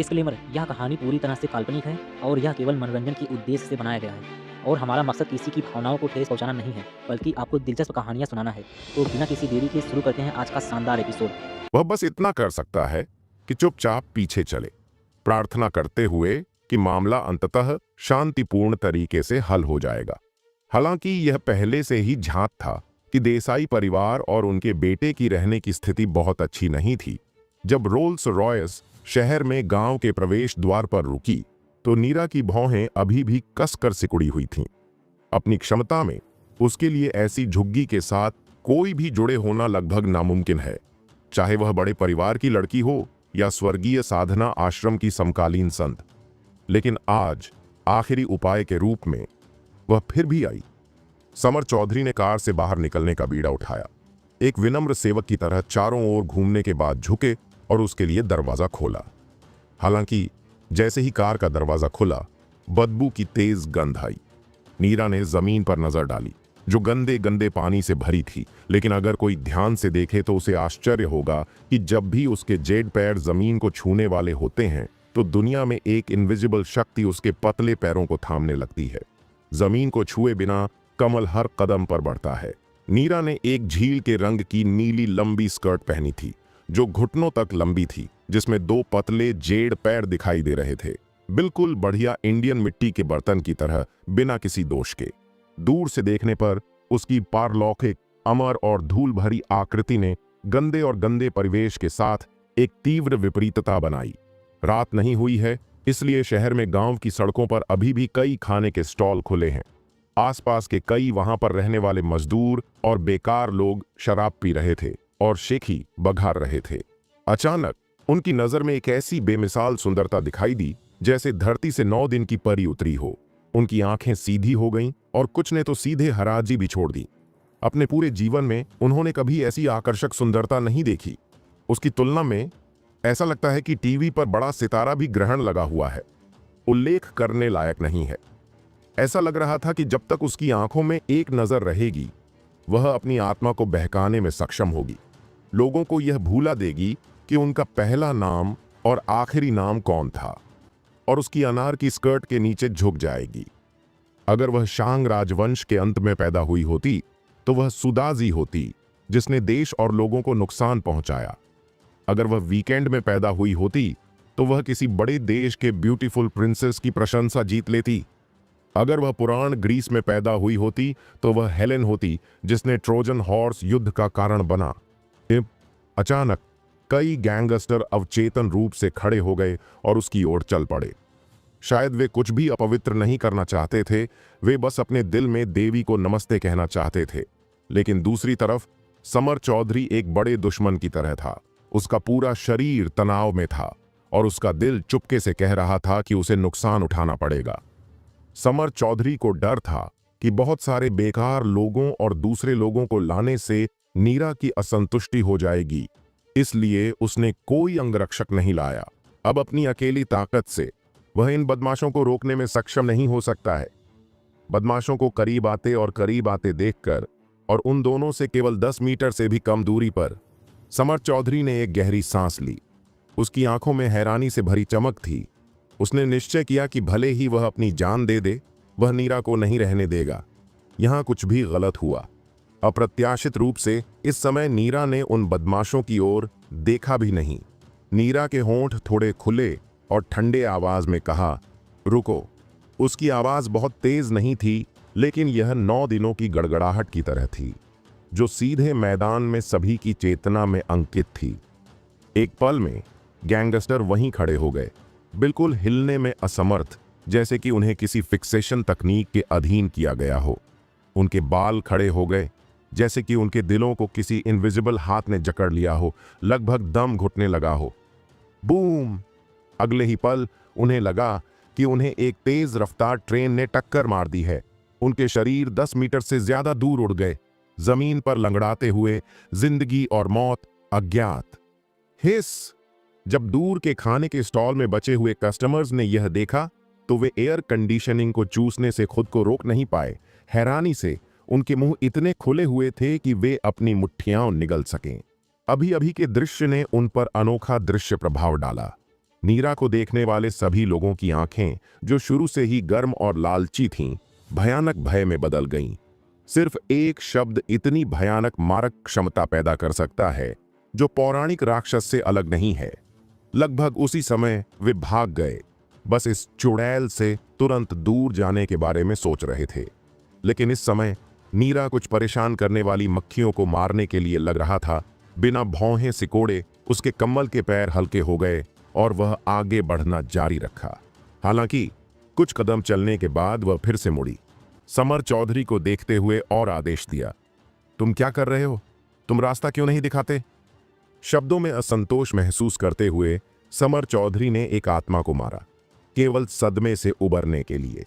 Disclaimer, यह कहानी पूरी तरह से काल्पनिक है और यह केवल मनोरंजन के उद्देश्य से बनाया गया है और हमारा मकसद किसी की भावनाओं को ठेस पहुंचाना नहीं है, बल्कि आपको दिलचस्प कहानियां सुनाना है। तो बिना किसी देरी के शुरू करते हैं आज का शानदार एपिसोड। वह बस इतना कर सकता है कि चुपचाप पीछे चले, प्रार्थना करते हुए कि मामला अंततः शांतिपूर्ण तरीके से हल हो जाएगा। हालांकि यह पहले से ही झांक था कि देसाई परिवार और उनके बेटे की रहने की स्थिति बहुत अच्छी नहीं थी। जब रोल्स रॉयस शहर में गांव के प्रवेश द्वार पर रुकी तो नीरा की भौहें अभी भी कसकर सिकुड़ी हुई थीं। अपनी क्षमता में उसके लिए ऐसी झुग्गी के साथ कोई भी जुड़े होना लगभग नामुमकिन है, चाहे वह बड़े परिवार की लड़की हो या स्वर्गीय साधना आश्रम की समकालीन संत। लेकिन आज आखिरी उपाय के रूप में वह फिर भी आई। समर चौधरी ने कार से बाहर निकलने का बीड़ा उठाया, एक विनम्र सेवक की तरह चारों ओर घूमने के बाद झुके और उसके लिए दरवाजा खोला। हालांकि जैसे ही कार का दरवाजा खुला, बदबू की तेज गंध आई। नीरा ने जमीन पर नजर डाली, जो गंदे गंदे पानी से भरी थी। लेकिन अगर कोई ध्यान से देखे तो उसे आश्चर्य होगा कि जब भी उसके जेड पैर जमीन को छूने वाले होते हैं तो दुनिया में एक इनविजिबल शक्ति उसके पतले पैरों को थामने लगती है। जमीन को छुए बिना कमल हर कदम पर बढ़ता है। नीरा ने एक झील के रंग की नीली लंबी स्कर्ट पहनी थी, जो घुटनों तक लंबी थी, जिसमें दो पतले जेड पैर दिखाई दे रहे थे, बिल्कुल बढ़िया इंडियन मिट्टी के बर्तन की तरह, बिना किसी दोष के। दूर से देखने पर उसकी पारलौकिक, अमर और धूल भरी आकृति ने गंदे और गंदे परिवेश के साथ एक तीव्र विपरीतता बनाई। रात नहीं हुई है, इसलिए शहर में गांव की सड़कों पर अभी भी कई खाने के स्टॉल खुले हैं। आसपास के कई वहां पर रहने वाले मजदूर और बेकार लोग शराब पी रहे थे और शेखी बघार रहे थे। अचानक उनकी नजर में एक ऐसी बेमिसाल सुंदरता दिखाई दी जैसे धरती से 9 दिन की परी उतरी हो। उनकी आंखें सीधी हो गईं और कुछ ने तो सीधे हराजी भी छोड़ दी। अपने पूरे जीवन में उन्होंने कभी ऐसी आकर्षक सुंदरता नहीं देखी। उसकी तुलना में ऐसा लगता है कि टीवी पर बड़ा सितारा भी ग्रहण लगा हुआ है, उल्लेख करने लायक नहीं है। ऐसा लग रहा था कि जब तक उसकी आंखों में एक नजर रहेगी, वह अपनी आत्मा को बहकाने में सक्षम होगी। लोगों को यह भूला देगी कि उनका पहला नाम और आखिरी नाम कौन था, और उसकी अनार की स्कर्ट के नीचे झुक जाएगी। अगर वह शांग राजवंश के अंत में पैदा हुई होती तो वह सुदाजी होती, जिसने देश और लोगों को नुकसान पहुंचाया। अगर वह वीकेंड में पैदा हुई होती तो वह किसी बड़े देश के ब्यूटीफुल प्रिंसेस की प्रशंसा जीत लेती। अगर वह पुराण ग्रीस में पैदा हुई होती तो वह हेलेन होती, जिसने ट्रोजन हॉर्स युद्ध का कारण बना। अचानक कई गैंगस्टर अवचेतन रूप से खड़े हो गए और उसकी ओर चल पड़े। शायद वे कुछ भी अपवित्र नहीं करना चाहते थे, वे बस अपने दिल में देवी को नमस्ते कहना चाहते थे। लेकिन दूसरी तरफ समर चौधरी एक बड़े दुश्मन की तरह था। उसका पूरा शरीर तनाव में था और उसका दिल चुपके से कह रहा था कि उसे नुकसान उठाना पड़ेगा। समर चौधरी को डर था कि बहुत सारे बेकार लोगों और दूसरे लोगों को लाने से नीरा की असंतुष्टि हो जाएगी, इसलिए उसने कोई अंगरक्षक नहीं लाया। अब अपनी अकेली ताकत से वह इन बदमाशों को रोकने में सक्षम नहीं हो सकता है। बदमाशों को करीब आते देखकर और उन दोनों से केवल 10 मीटर से भी कम दूरी पर समर चौधरी ने एक गहरी सांस ली। उसकी आंखों में हैरानी से भरी चमक थी। उसने निश्चय किया कि भले ही वह अपनी जान दे दे, वह नीरा को नहीं रहने देगा। यहां कुछ भी गलत हुआ। अप्रत्याशित रूप से इस समय नीरा ने उन बदमाशों की ओर देखा भी नहीं। नीरा के होंठ थोड़े खुले और ठंडे आवाज में कहा, रुको। उसकी आवाज बहुत तेज नहीं थी, लेकिन यह 9 दिनों की गड़गड़ाहट की तरह थी, जो सीधे मैदान में सभी की चेतना में अंकित थी। एक पल में गैंगस्टर वहीं खड़े हो गए, बिल्कुल हिलने में असमर्थ, जैसे कि उन्हें किसी फिक्सेशन तकनीक के अधीन किया गया हो। उनके बाल खड़े हो गए, जैसे कि उनके दिलों को किसी इनविजिबल हाथ ने जकड़ लिया हो, लगभग दम घुटने लगा हो। बूम! अगले ही पल उन्हें लगा कि उन्हें एक तेज रफ्तार ट्रेन ने टक्कर मार दी है। उनके शरीर 10 मीटर से ज्यादा दूर उड़ गए, जमीन पर लंगड़ाते हुए, जिंदगी और मौत अज्ञात। हिस! जब दूर के खाने के स्टॉल में बचे हुए कस्टमर्स ने यह देखा तो वे एयर कंडीशनिंग को चूसने से खुद को रोक नहीं पाए। हैरानी से उनके मुंह इतने खुले हुए थे कि वे अपनी मुट्ठियां निगल सकें। अभी अभी के दृश्य ने उन पर अनोखा दृश्य प्रभाव डाला। नीरा को देखने वाले सभी लोगों की आंखें, जो शुरू से ही गर्म और लालची थीं, भयानक भय में बदल गईं। सिर्फ एक शब्द इतनी भयानक मारक क्षमता पैदा कर सकता है, जो पौराणिक राक्षस से अलग नहीं है। लगभग उसी समय वे भाग गए, बस इस चुड़ैल से तुरंत दूर जाने के बारे में सोच रहे थे। लेकिन इस समय नीरा कुछ परेशान करने वाली मक्खियों को मारने के लिए लग रहा था। बिना भौहें सिकोड़े उसके कम्बल के पैर हल्के हो गए और वह आगे बढ़ना जारी रखा। हालांकि कुछ कदम चलने के बाद वह फिर से मुड़ी, समर चौधरी को देखते हुए और आदेश दिया, तुम क्या कर रहे हो? तुम रास्ता क्यों नहीं दिखाते? शब्दों में असंतोष महसूस करते हुए समर चौधरी ने एक आत्मा को मारा, केवल सदमे से उबरने के लिए।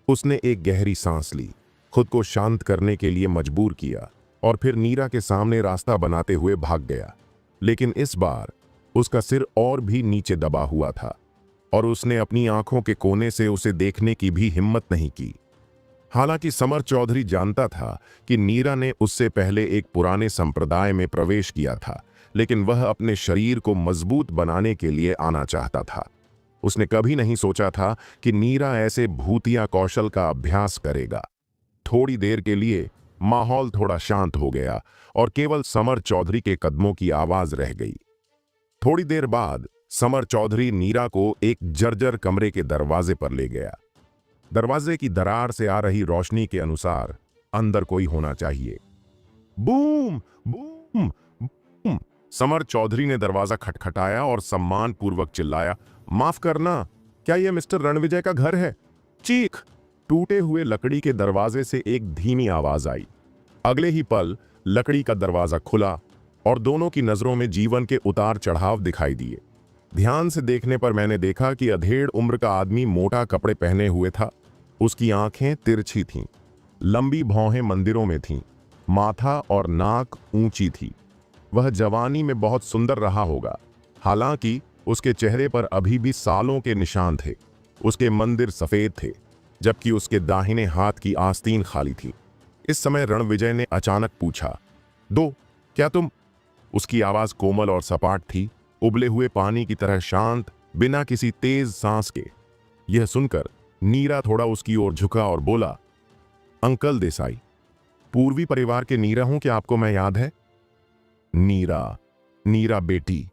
उसने एक गहरी सांस ली, खुद को शांत करने के लिए मजबूर किया और फिर नीरा के सामने रास्ता बनाते हुए भाग गया। लेकिन इस बार उसका सिर और भी नीचे दबा हुआ था और उसने अपनी आंखों के कोने से उसे देखने की भी हिम्मत नहीं की। हालांकि समर चौधरी जानता था कि नीरा ने उससे पहले एक पुराने संप्रदाय में प्रवेश किया था, लेकिन वह अपने शरीर को मजबूत बनाने के लिए आना चाहता था। उसने कभी नहीं सोचा था कि नीरा ऐसे भूतिया कौशल का अभ्यास करेगा। थोड़ी देर के लिए माहौल थोड़ा शांत हो गया और केवल समर चौधरी के कदमों की आवाज रह गई। थोड़ी देर बाद समर चौधरी नीरा को एक जर्जर कमरे के दरवाजे पर ले गया। दरवाजे की दरार से आ रही रोशनी के अनुसार अंदर कोई होना चाहिए। Boom boom boom. Samar Chaudhary ने दरवाजा खटखटाया और सम्मानपूर्वक चिल्लाया, माफ करना, क्या यह मिस्टर रणविजय का घर है? चीख। टूटे हुए लकड़ी के दरवाजे से एक धीमी आवाज आई। अगले ही पल लकड़ी का दरवाजा खुला और दोनों की नजरों में जीवन के उतार चढ़ाव दिखाई दिए। ध्यान से देखने पर मैंने देखा कि अधेड़ उम्र का आदमी मोटा कपड़े पहने हुए था। उसकी आंखें तिरछी थीं, लंबी भौहें मंदिरों में थीं, माथा और नाक ऊंची थी। वह जवानी में बहुत सुंदर रहा होगा, हालांकि उसके चेहरे पर अभी भी सालों के निशान थे। उसके मंदिर सफेद थे, जबकि उसके दाहिने हाथ की आस्तीन खाली थी। इस समय रणविजय ने अचानक पूछा, दो, क्या तुम? उसकी आवाज कोमल और सपाट थी, उबले हुए पानी की तरह शांत, बिना किसी तेज सांस के। यह सुनकर नीरा थोड़ा उसकी ओर झुका और बोला, अंकल देसाई, पूर्वी परिवार के नीरा हूं, क्या आपको मैं याद है? नीरा, नीरा बेटी।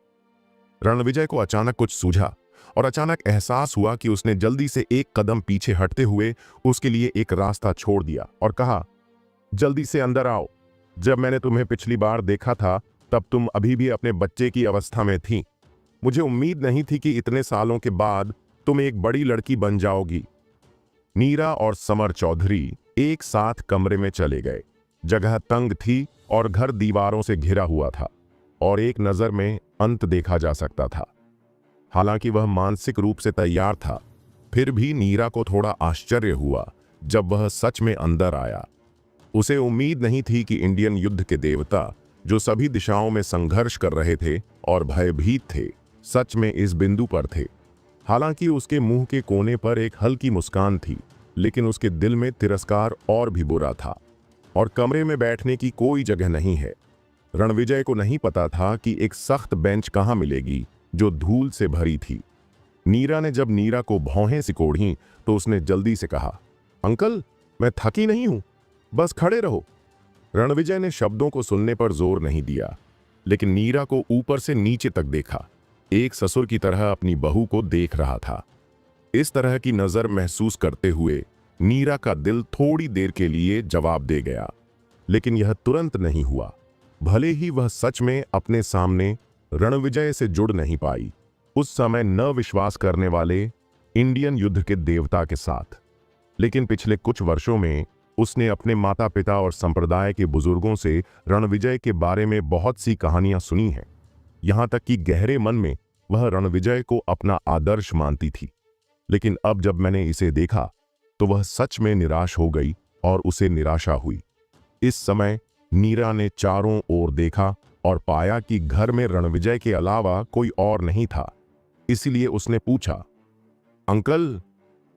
रणविजय को अचानक कुछ सूझा और अचानक एहसास हुआ कि उसने जल्दी से एक कदम पीछे हटते हुए उसके लिए एक रास्ता छोड़ दिया और कहा, जल्दी से अंदर आओ। जब मैंने तुम्हें पिछली बार देखा था तब तुम अभी भी अपने बच्चे की अवस्था में थी। मुझे उम्मीद नहीं थी कि इतने सालों के बाद तुम एक बड़ी लड़की बन जाओगी। नीरा और समर चौधरी एक साथ कमरे में चले गए। जगह तंग थी और घर दीवारों से घिरा हुआ था और एक नजर में अंत देखा जा सकता था। हालांकि वह मानसिक रूप से तैयार था, फिर भी नीरा को थोड़ा आश्चर्य हुआ जब वह सच में अंदर आया। उसे उम्मीद नहीं थी कि इंडियन युद्ध के देवता, जो सभी दिशाओं में संघर्ष कर रहे थे और भयभीत थे, सच में इस बिंदु पर थे। हालांकि उसके मुंह के कोने पर एक हल्की मुस्कान थी, लेकिन उसके दिल में तिरस्कार और भी बुरा था। और कमरे में बैठने की कोई जगह नहीं है। रणविजय को नहीं पता था कि एक सख्त बेंच कहाँ मिलेगी जो धूल से भरी थी। नीरा ने जब नीरा को भौहें सिकोड़ी तो उसने जल्दी से कहा, अंकल, मैं थकी नहीं हूं, बस खड़े रहो। रणविजय ने शब्दों को सुनने पर जोर नहीं दिया, लेकिन नीरा को ऊपर से नीचे तक देखा, एक ससुर की तरह अपनी बहू को देख रहा था। इस तरह की नजर महसूस करते हुए नीरा का दिल थोड़ी देर के लिए जवाब दे गया, लेकिन यह तुरंत नहीं हुआ। भले ही वह सच में अपने सामने रणविजय से जुड़ नहीं पाई, उस समय न विश्वास करने वाले इंडियन युद्ध के देवता के साथ, लेकिन पिछले कुछ वर्षों में उसने अपने माता पिता और संप्रदाय के बुजुर्गों से रणविजय के बारे में बहुत सी कहानियां सुनी हैं। यहां तक कि गहरे मन में वह रणविजय को अपना आदर्श मानती थी। लेकिन अब जब मैंने इसे देखा तो वह सच में निराश हो गई और उसे निराशा हुई। इस समय नीरा ने चारों ओर देखा और पाया कि घर में रणविजय के अलावा कोई और नहीं था। इसलिए उसने पूछा, अंकल,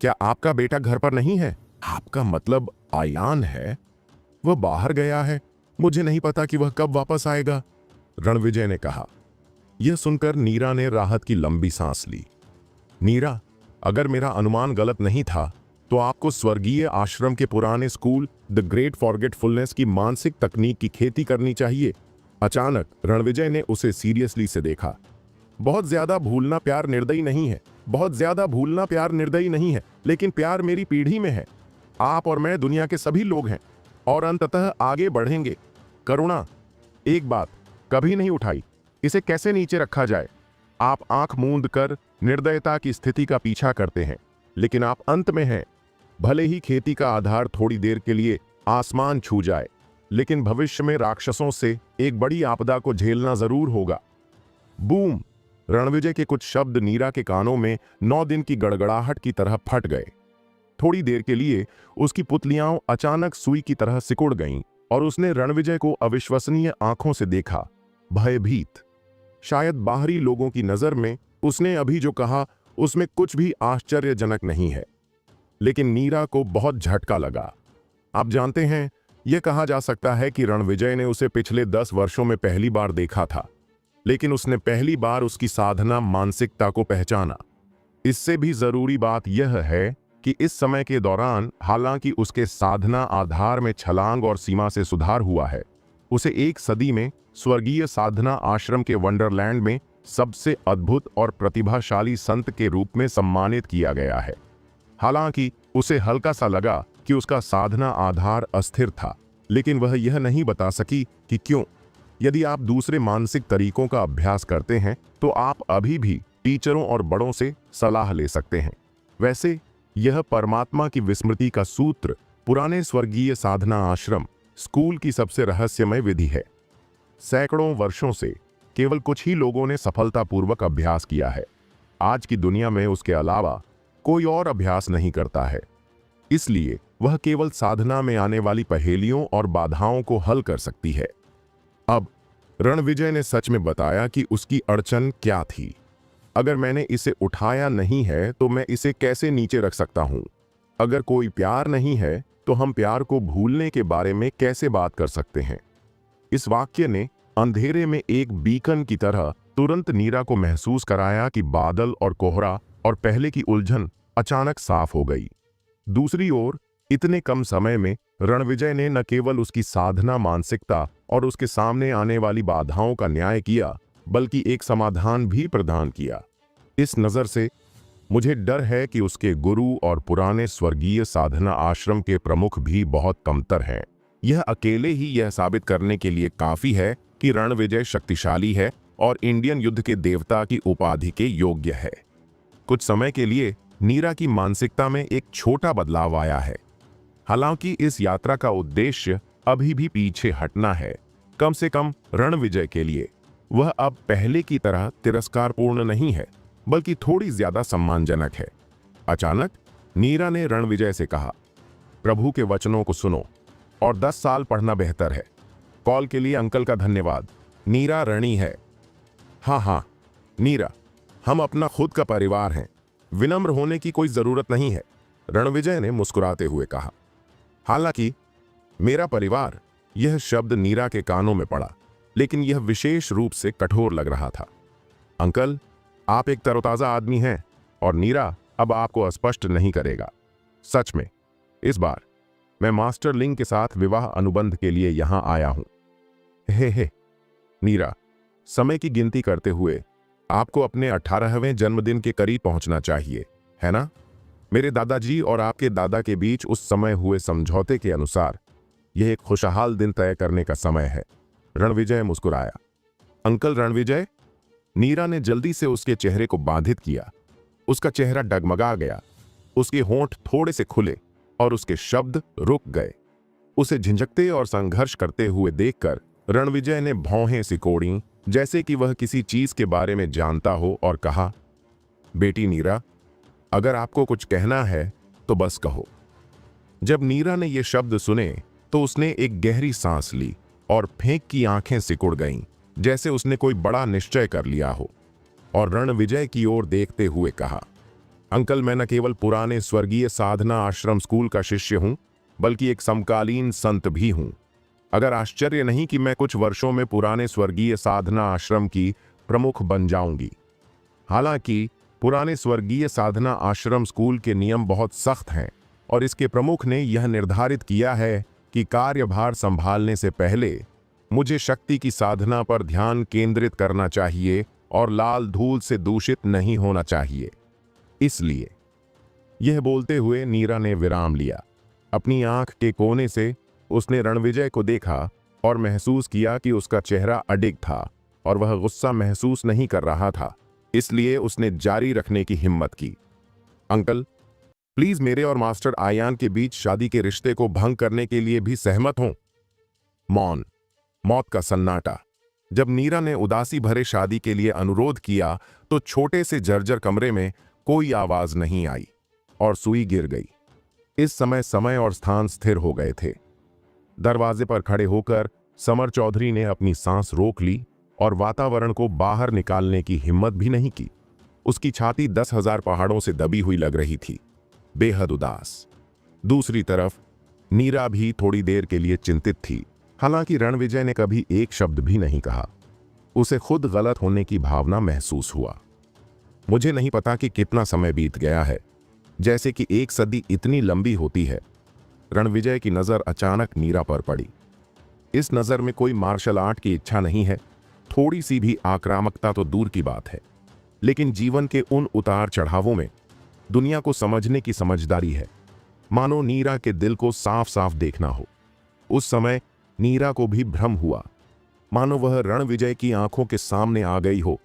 क्या आपका बेटा घर पर नहीं है? आपका मतलब आयान है? वह बाहर गया है, मुझे नहीं पता कि वह कब वापस आएगा, रणविजय ने कहा। यह सुनकर नीरा ने राहत की लंबी सांस ली। नीरा, अगर मेरा अनुमान गलत नहीं था तो आपको स्वर्गीय आश्रम के पुराने स्कूल द ग्रेट फॉरगेटफुलनेस की मानसिक तकनीक की खेती करनी चाहिए। अचानक रणविजय ने उसे सीरियसली से देखा। बहुत ज्यादा भूलना प्यार निर्दयी नहीं है, बहुत ज्यादा भूलना प्यार निर्दयी नहीं है, लेकिन प्यार मेरी पीढ़ी में है। आप और मैं दुनिया के सभी लोग हैं और अंततः आगे बढ़ेंगे। करुणा, एक बात कभी नहीं उठाई, इसे कैसे नीचे रखा जाए। आप आंख मूंद कर निर्दयता की स्थिति का पीछा करते हैं, लेकिन आप अंत में हैं। भले ही खेती का आधार थोड़ी देर के लिए आसमान छू जाए, लेकिन भविष्य में राक्षसों से एक बड़ी आपदा को झेलना जरूर होगा। बूम! रणविजय के कुछ शब्द नीरा के कानों में 9 दिन की गड़गड़ाहट की तरह फट गए। थोड़ी देर के लिए उसकी पुतलियां अचानक सुई की तरह सिकुड़ गईं और उसने रणविजय को अविश्वसनीय आंखों से देखा, भयभीत। शायद बाहरी लोगों की नजर में उसने अभी जो कहा उसमें कुछ भी आश्चर्यजनक नहीं है, लेकिन नीरा को बहुत झटका लगा। आप जानते हैं, यह कहा जा सकता है कि रणविजय ने उसे पिछले 10 वर्षों में पहली बार देखा था, लेकिन उसने पहली बार उसकी साधना मानसिकता को पहचाना। इससे भी जरूरी बात यह है कि इस समय के दौरान, हालांकि उसके साधना आधार में छलांग और सीमा से सुधार हुआ है, उसे 1 सदी में स्वर्गीय साधना आश्रम के वंडरलैंड में सबसे अद्भुत और प्रतिभाशाली संत के रूप में सम्मानित किया गया है। हालांकि उसे हल्का सा लगा कि उसका साधना आधार अस्थिर था, लेकिन वह यह नहीं बता सकी कि क्यों। यदि आप दूसरे मानसिक तरीकों का अभ्यास करते हैं तो आप अभी भी टीचरों और बड़ों से सलाह ले सकते हैं। वैसे यह परमात्मा की विस्मृति का सूत्र पुराने स्वर्गीय साधना आश्रम स्कूल की सबसे रहस्यमय विधि है। सैकड़ों वर्षों से केवल कुछ ही लोगों ने सफलतापूर्वक अभ्यास किया है। आज की दुनिया में उसके अलावा कोई और अभ्यास नहीं करता है, इसलिए वह केवल साधना में आने वाली पहेलियों और बाधाओं को हल कर सकती है। अब रणविजय ने सच में बताया कि उसकी अड़चन क्या थी। अगर मैंने इसे उठाया नहीं है तो मैं इसे कैसे नीचे रख सकता हूं? अगर कोई प्यार नहीं है तो हम प्यार को भूलने के बारे में कैसे बात कर सकते हैं? इस वाक्य ने अंधेरे में एक बीकन की तरह तुरंत नीरा को महसूस कराया कि बादल और कोहरा और पहले की उलझन अचानक साफ हो गई। दूसरी ओर इतने कम समय में रणविजय ने न केवल उसकी साधना मानसिकता और उसके सामने आने वाली बाधाओं का न्याय किया, बल्कि एक समाधान भी प्रदान किया। इस नजर से मुझे डर है कि उसके गुरु और पुराने स्वर्गीय साधना आश्रम के प्रमुख भी बहुत कमतर हैं। यह अकेले ही यह साबित करने के लिए काफी है कि रणविजय शक्तिशाली है और इंडियन युद्ध के देवता की उपाधि के योग्य है। कुछ समय के लिए नीरा की मानसिकता में एक छोटा बदलाव आया है। हालांकि इस यात्रा का उद्देश्य अभी भी पीछे हटना है। कम से कम रणविजय के लिए वह अब पहले की तरह तिरस्कारपूर्ण नहीं है, बल्कि थोड़ी ज्यादा सम्मानजनक है। अचानक नीरा ने रणविजय से कहा, प्रभु के वचनों को सुनो और 10 साल पढ़ना बेहतर है। कॉल के लिए अंकल का धन्यवाद। नीरा ऋणी है। हाँ, नीरा, हम अपना खुद का परिवार हैं। विनम्र होने की कोई जरूरत नहीं है, रणविजय ने मुस्कुराते हुए कहा। हालांकि मेरा परिवार, यह शब्द नीरा के कानों में पड़ा, लेकिन यह विशेष रूप से कठोर लग रहा था। अंकल, आप एक तरोताजा आदमी हैं और नीरा अब आपको अस्पष्ट नहीं करेगा। सच में इस बार मैं मास्टर लिंग के साथ विवाह अनुबंध के लिए यहां आया हूं। हे नीरा, समय की गिनती करते हुए आपको अपने 18वें जन्मदिन के करीब पहुंचना चाहिए, है ना? मेरे दादाजी और आपके दादा के बीच उस समय हुए समझौते के अनुसार यह एक खुशहाल दिन तय करने का समय है। रणविजय मुस्कुराया। अंकल रणविजय? नीरा ने जल्दी से उसके चेहरे को बाधित किया। उसका चेहरा डगमगा गया, उसके होंठ थोड़े से खुले और उसके शब्द रुक गए। उसे झिझकते और संघर्ष करते हुए देखकर रणविजय ने भौहें सिकोड़ी, जैसे कि वह किसी चीज के बारे में जानता हो, और कहा, बेटी नीरा, अगर आपको कुछ कहना है तो बस कहो। जब नीरा ने ये शब्द सुने तो उसने एक गहरी सांस ली और फेंक की आंखें सिकुड़ गईं, जैसे उसने कोई बड़ा निश्चय कर लिया हो, और रणविजय की ओर देखते हुए कहा, अंकल, मैं न केवल पुराने स्वर्गीय साधना आश्रम स्कूल का शिष्य हूं, बल्कि एक समकालीन संत भी हूं। अगर आश्चर्य नहीं कि मैं कुछ वर्षों में पुराने स्वर्गीय साधना आश्रम की प्रमुख बन जाऊंगी। हालांकि पुराने स्वर्गीय साधना आश्रम स्कूल के नियम बहुत सख्त हैं और इसके प्रमुख ने यह निर्धारित किया है कि कार्यभार संभालने से पहले मुझे शक्ति की साधना पर ध्यान केंद्रित करना चाहिए और लाल धूल से दूषित नहीं होना चाहिए। इसलिए यह बोलते हुए नीरा ने विराम लिया। अपनी आंख के कोने से उसने रणविजय को देखा और महसूस किया कि उसका चेहरा अडिग था और वह गुस्सा महसूस नहीं कर रहा था। इसलिए उसने जारी रखने की हिम्मत की। अंकल, प्लीज मेरे और मास्टर आयान के बीच शादी के रिश्ते को भंग करने के लिए भी सहमत हों। मौन, मौत का सन्नाटा। जब नीरा ने उदासी भरे शादी के लिए अनुरोध किया तो छोटे से जर्जर कमरे में कोई आवाज नहीं आई और सुई गिर गई। इस समय और स्थान स्थिर हो गए थे। दरवाजे पर खड़े होकर समर चौधरी ने अपनी सांस रोक ली और वातावरण को बाहर निकालने की हिम्मत भी नहीं की। उसकी छाती 10,000 पहाड़ों से दबी हुई लग रही थी, बेहद उदास। दूसरी तरफ नीरा भी थोड़ी देर के लिए चिंतित थी। हालांकि रणविजय ने कभी एक शब्द भी नहीं कहा। उसे खुद गलत होने की भावना महसूस हुआ। मुझे नहीं पता कि कितना समय बीत गया है, जैसे कि एक सदी इतनी लंबी होती है। रणविजय की नजर अचानक नीरा पर पड़ी। इस नजर में कोई मार्शल आर्ट की इच्छा नहीं है, थोड़ी सी भी आक्रामकता तो दूर की बात है, लेकिन जीवन के उन उतार चढ़ावों में दुनिया को समझने की समझदारी है। मानो नीरा के दिल को साफ साफ देखना हो। उस समय नीरा को भी भ्रम हुआ, मानो वह रणविजय की आंखों के सामने आ गई हो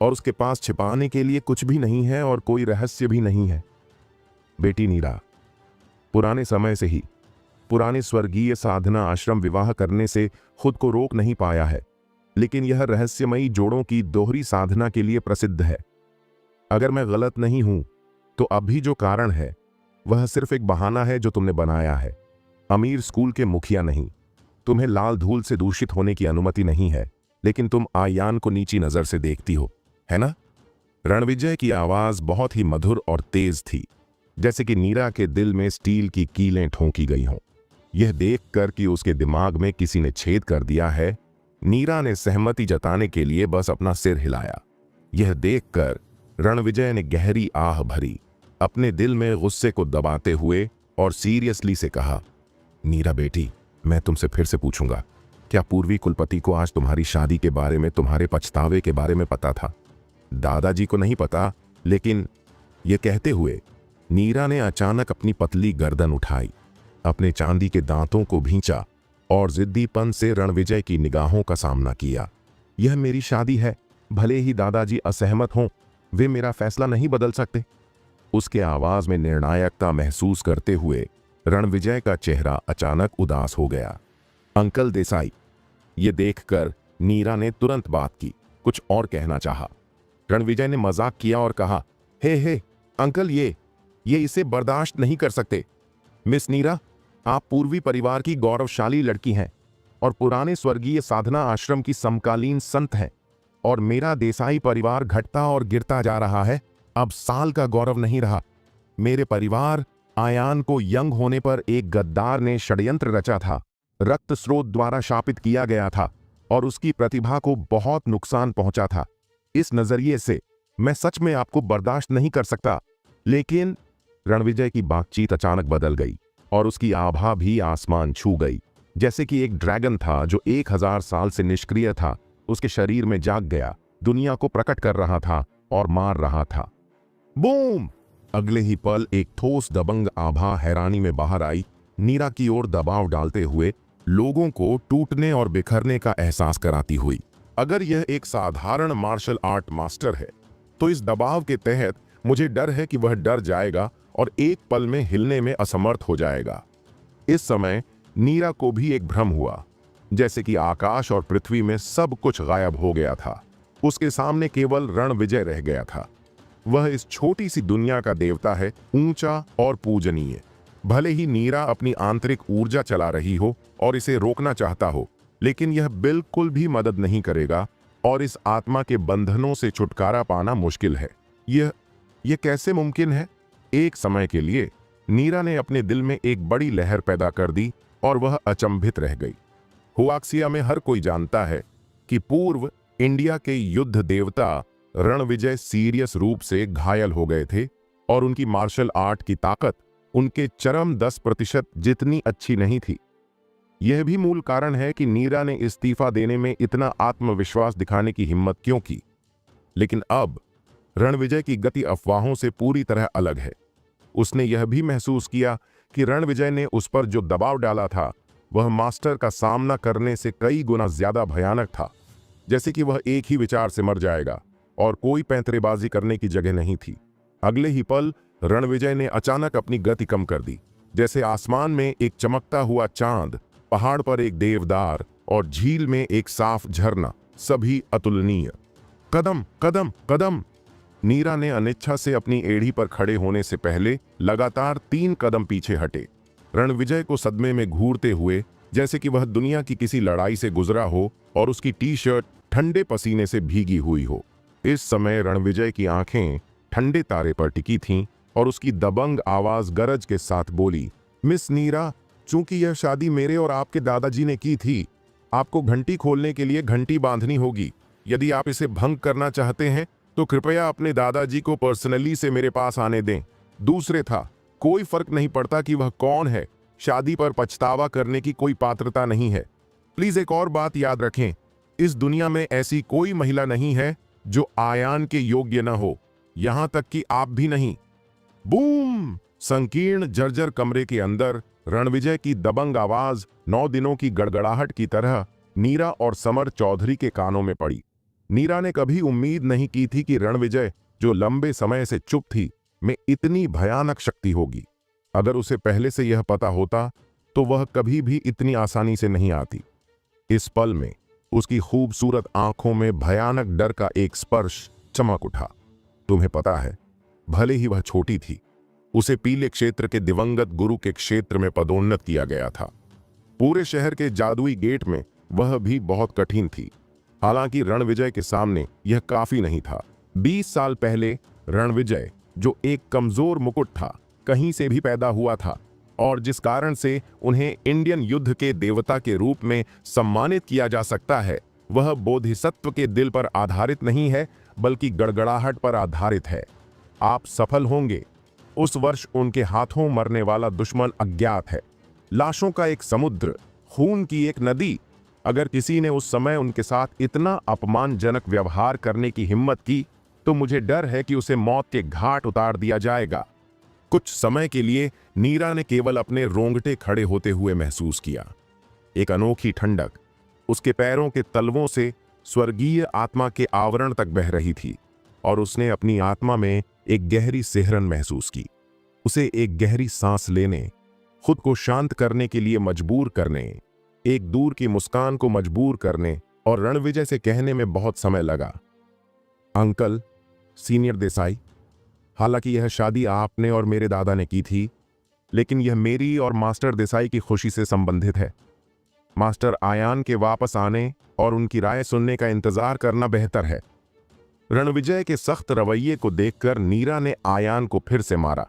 और उसके पास छिपाने के लिए कुछ भी नहीं है और कोई रहस्य भी नहीं है। बेटी नीरा, पुराने समय से ही पुराने स्वर्गीय साधना आश्रम विवाह करने से खुद को रोक नहीं पाया है, लेकिन यह रहस्यमयी जोड़ों की दोहरी साधना के लिए प्रसिद्ध है। अगर मैं गलत नहीं हूं तो अभी जो कारण है वह सिर्फ एक बहाना है जो तुमने बनाया है। अमीर स्कूल के मुखिया नहीं, तुम्हें लाल धूल से दूषित होने की अनुमति नहीं है, लेकिन तुम आयान को नीची नजर से देखती हो, है ना? रणविजय की आवाज बहुत ही मधुर और तेज थी, जैसे कि नीरा के दिल में स्टील की कीलें ठोंकी गई हों। यह देखकर कि उसके दिमाग में किसी ने छेद कर दिया है, नीरा ने सहमति जताने के लिए बस अपना सिर हिलाया। यह देखकर रणविजय ने गहरी आह भरी, अपने दिल में गुस्से को दबाते हुए और सीरियसली से कहा, नीरा बेटी, मैं तुमसे फिर से पूछूंगा, क्या पूर्वी कुलपति को आज तुम्हारी शादी के बारे में, तुम्हारे पछतावे के बारे में पता था? दादाजी को नहीं पता, लेकिन यह कहते हुए नीरा ने अचानक अपनी पतली गर्दन उठाई, अपने चांदी के दांतों को भींचा और जिद्दीपन से रणविजय की निगाहों का सामना किया। यह मेरी शादी है, भले ही दादाजी असहमत हों, वे मेरा फैसला नहीं बदल सकते। उसके आवाज में निर्णायकता महसूस करते हुए रणविजय का चेहरा अचानक उदास हो गया। अंकल देसाई, ये देखकर नीरा ने तुरंत बात की, कुछ और कहना चाहा। रणविजय ने मजाक किया और कहा, हे अंकल, ये इसे बर्दाश्त नहीं कर सकते। मिस नीरा, आप पूर्वी परिवार की गौरवशाली लड़की हैं और पुराने स्वर्गीय साधना आश्रम की समकालीन संत हैं, और मेरा देसाई परिवार घटता और गिरता जा रहा है। अब साल का गौरव नहीं रहा। मेरे परिवार आयान को यंग होने पर एक गद्दार ने षड्यंत्र रचा था, रक्त स्रोत द्वारा शापित किया गया था और उसकी प्रतिभा को बहुत नुकसान पहुंचा था। इस नजरिए से मैं सच में आपको बर्दाश्त नहीं कर सकता। लेकिन रणविजय की बातचीत अचानक बदल गई और उसकी आभा भी आसमान छू गई, जैसे कि एक ड्रैगन था जो 1000 साल से निष्क्रिय था, उसके शरीर में जाग गया, दुनिया को प्रकट कर रहा था और मार रहा था। बूम! अगले ही पल एक ठोस दबंग आभा हैरानी में बाहर आई, नीरा की ओर दबाव डालते हुए, लोगों को टूटने और बिखरने का एहसास कराती हुई। अगर यह एक साधारण मार्शल आर्ट मास्टर है तो इस दबाव के तहत मुझे डर है कि वह डर जाएगा और एक पल में हिलने में असमर्थ हो जाएगा। इस समय नीरा को भी एक भ्रम हुआ, जैसे कि आकाश और पृथ्वी में सब कुछ गायब हो गया था। उसके सामने केवल रणविजय रह गया था। वह इस छोटी सी दुनिया का देवता है, ऊंचा और पूजनीय। भले ही नीरा अपनी आंतरिक ऊर्जा चला रही हो और इसे रोकना चाहता हो, लेकिन यह बिल्कुल भी मदद नहीं करेगा और इस आत्मा के बंधनों से छुटकारा पाना मुश्किल है। यह कैसे मुमकिन है? एक समय के लिए नीरा ने अपने दिल में एक बड़ी लहर पैदा कर दी और वह अचंभित रह गई। हुआक्सिया में हर कोई जानता है कि पूर्व इंडिया के युद्ध देवता रणविजय सीरियस रूप से घायल हो गए थे और उनकी मार्शल आर्ट की ताकत उनके चरम 10% जितनी अच्छी नहीं थी। यह भी मूल कारण है कि नीरा ने इस्तीफा देने में इतना आत्मविश्वास दिखाने की हिम्मत क्यों की। लेकिन अब रणविजय की गति अफवाहों से पूरी तरह अलग है। उसने यह भी महसूस किया कि रणविजय ने उस पर जो दबाव डाला था वह मास्टर का सामना करने से कई गुना ज्यादा भयानक था। जैसे कि वह एक ही विचार से मर जाएगा और कोई पैंतरेबाजी करने की जगह नहीं थी। अगले ही पल रणविजय ने अचानक अपनी गति कम कर दी, जैसे आसमान में एक चमकता हुआ चांद, पहाड़ पर एक देवदार और झील में एक साफ झरना, सभी अतुलनीय। कदम कदम कदम। नीरा ने अनिच्छा से अपनी एड़ी पर खड़े होने से पहले लगातार 3 कदम पीछे हटे, रणविजय को सदमे में घूरते हुए, जैसे कि वह दुनिया की किसी लड़ाई से गुजरा हो और उसकी टी शर्ट ठंडे पसीने से भीगी हुई हो। इस समय रणविजय की आंखें ठंडे तारे पर टिकी थीं और उसकी दबंग आवाज गरज के साथ बोली, मिस नीरा, चूंकि यह शादी मेरे और आपके दादाजी ने की थी, आपको घंटी खोलने के लिए घंटी बांधनी होगी। यदि आप इसे भंग करना चाहते हैं तो कृपया अपने दादाजी को पर्सनली से मेरे पास आने दें। दूसरे था, कोई फर्क नहीं पड़ता कि वह कौन है, शादी पर पछतावा करने की कोई पात्रता नहीं है। प्लीज एक और बात याद रखें, इस दुनिया में ऐसी कोई महिला नहीं है जो आयान के योग्य न हो, यहां तक कि आप भी नहीं। बूम! संकीर्ण जर्जर कमरे के अंदर रणविजय की दबंग आवाज 9 दिनों की गड़गड़ाहट की तरह नीरा और समर चौधरी के कानों में पड़ी। नीरा ने कभी उम्मीद नहीं की थी कि रणविजय, जो लंबे समय से चुप थी, में इतनी भयानक शक्ति होगी। अगर उसे पहले से यह पता होता तो वह कभी भी इतनी आसानी से नहीं आती। इस पल में उसकी खूबसूरत आंखों में भयानक डर का एक स्पर्श चमक उठा। तुम्हें पता है, भले ही वह छोटी थी, उसे पीले क्षेत्र के दिवंगत गुरु के क्षेत्र में पदोन्नत किया गया था। पूरे शहर के जादुई गेट में वह भी बहुत कठिन थी। हालांकि रणविजय के सामने यह काफी नहीं था। 20 साल पहले रणविजय, जो एक कमजोर मुकुट था, कहीं से भी पैदा हुआ था और जिस कारण से उन्हें इंडियन युद्ध के देवता के रूप में सम्मानित किया जा सकता है, वह बोधिसत्व के दिल पर आधारित नहीं है बल्कि गड़गड़ाहट पर आधारित है। आप सफल होंगे। उस वर्ष उनके हाथों मरने वाला दुश्मन अज्ञात है, लाशों का एक समुद्र, खून की एक नदी। अगर किसी ने उस समय उनके साथ इतना अपमानजनक व्यवहार करने की हिम्मत की तो मुझे डर है कि उसे मौत के घाट उतार दिया जाएगा। कुछ समय के लिए नीरा ने केवल अपने रोंगटे खड़े होते हुए महसूस किया। एक अनोखी ठंडक उसके पैरों के तलवों से स्वर्गीय आत्मा के आवरण तक बह रही थी और उसने अपनी आत्मा में एक गहरी सिहरन महसूस की। उसे एक गहरी सांस लेने, खुद को शांत करने के लिए मजबूर करने, एक दूर की मुस्कान को मजबूर करने और रणविजय से कहने में बहुत समय लगा, अंकल, सीनियर देसाई, हालांकि यह शादी आपने और मेरे दादा ने की थी, लेकिन यह मेरी और मास्टर देसाई की खुशी से संबंधित है। मास्टर आयान के वापस आने और उनकी राय सुनने का इंतजार करना बेहतर है। रणविजय के सख्त रवैये को देखकर नीरा ने आयान को फिर से मारा।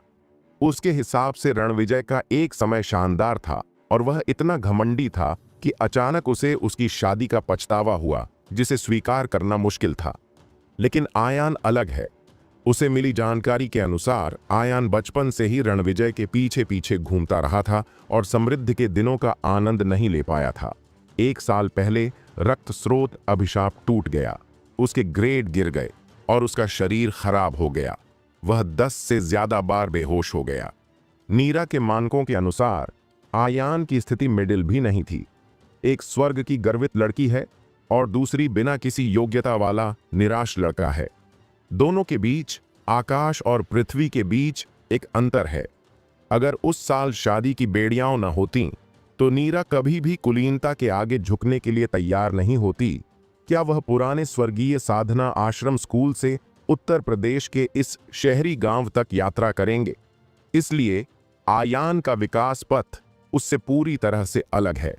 उसके हिसाब से रणविजय का एक समय शानदार था और वह इतना घमंडी था कि अचानक उसे उसकी शादी का पछतावा हुआ, जिसे स्वीकार करना मुश्किल था। लेकिन आयान अलग है। उसे मिली जानकारी के अनुसार आयान बचपन से ही रणविजय के पीछे पीछे घूमता रहा था और समृद्धि के दिनों का आनंद नहीं ले पाया था। 1 साल पहले रक्त स्रोत अभिशाप टूट गया, उसके ग्रेड गिर गए और उसका शरीर खराब हो गया। वह 10 से ज्यादा बार बेहोश हो गया। नीरा के मानकों के अनुसार आयान की स्थिति मिडिल भी नहीं थी। एक स्वर्ग की गर्वित लड़की है और दूसरी बिना किसी योग्यता वाला निराश लड़का है। दोनों के बीच, आकाश और पृथ्वी के बीच एक अंतर है। अगर उस साल शादी की बेड़ियां न होती तो नीरा कभी भी कुलीनता के आगे झुकने के लिए तैयार नहीं होती। क्या वह पुराने स्वर्गीय साधना आश्रम स्कूल से उत्तर प्रदेश के इस शहरी गांव तक यात्रा करेंगे? इसलिए आयान का विकास पथ उससे पूरी तरह से अलग है।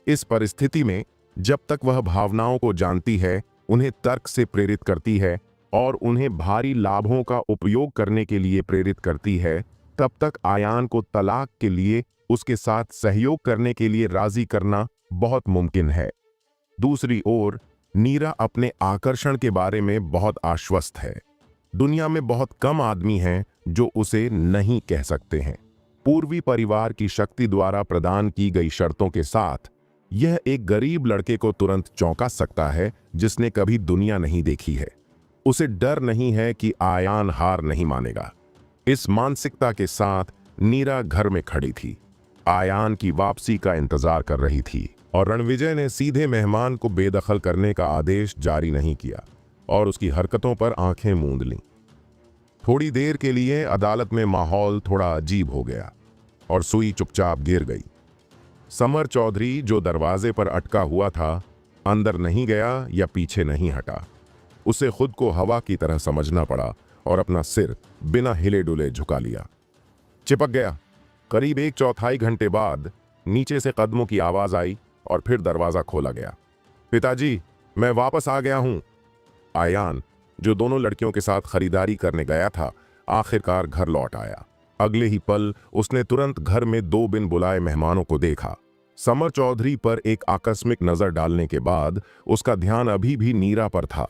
इस परिस्थिति में जब तक वह भावनाओं को जानती है, उन्हें तर्क से प्रेरित करती है और उन्हें भारी लाभों का उपयोग करने के लिए प्रेरित करती है, तब तक आयान को तलाक के लिए उसके साथ सहयोग करने के लिए राजी करना बहुत मुमकिन है। दूसरी ओर नीरा अपने आकर्षण के बारे में बहुत आश्वस्त है। दुनिया में बहुत कम आदमी हैं जो उसे नहीं कह सकते हैं। पूर्वी परिवार की शक्ति द्वारा प्रदान की गई शर्तों के साथ यह एक गरीब लड़के को तुरंत चौंका सकता है जिसने कभी दुनिया नहीं देखी है। उसे डर नहीं है कि आयान हार नहीं मानेगा। इस मानसिकता के साथ नीरा घर में खड़ी थी, आयान की वापसी का इंतजार कर रही थी और रणविजय ने सीधे मेहमान को बेदखल करने का आदेश जारी नहीं किया और उसकी हरकतों पर आंखें मूंद लीं। थोड़ी देर के लिए अदालत में माहौल थोड़ा अजीब हो गया और सुई चुपचाप गिर गई। समर चौधरी जो दरवाजे पर अटका हुआ था, अंदर नहीं गया या पीछे नहीं हटा। उसे खुद को हवा की तरह समझना पड़ा और अपना सिर बिना हिले डुले झुका लिया। चिपक गया। करीब 1/4 घंटे बाद नीचे से कदमों की आवाज आई और फिर दरवाजा खोला गया। पिताजी, मैं वापस आ गया हूं। आयान, जो दोनों लड़कियों के साथ खरीदारी करने गया था, आखिरकार घर लौट आया। अगले ही पल उसने तुरंत घर में 2 बिन बुलाए मेहमानों को देखा। समर चौधरी पर एक आकस्मिक नजर डालने के बाद उसका ध्यान अभी भी नीरा पर था।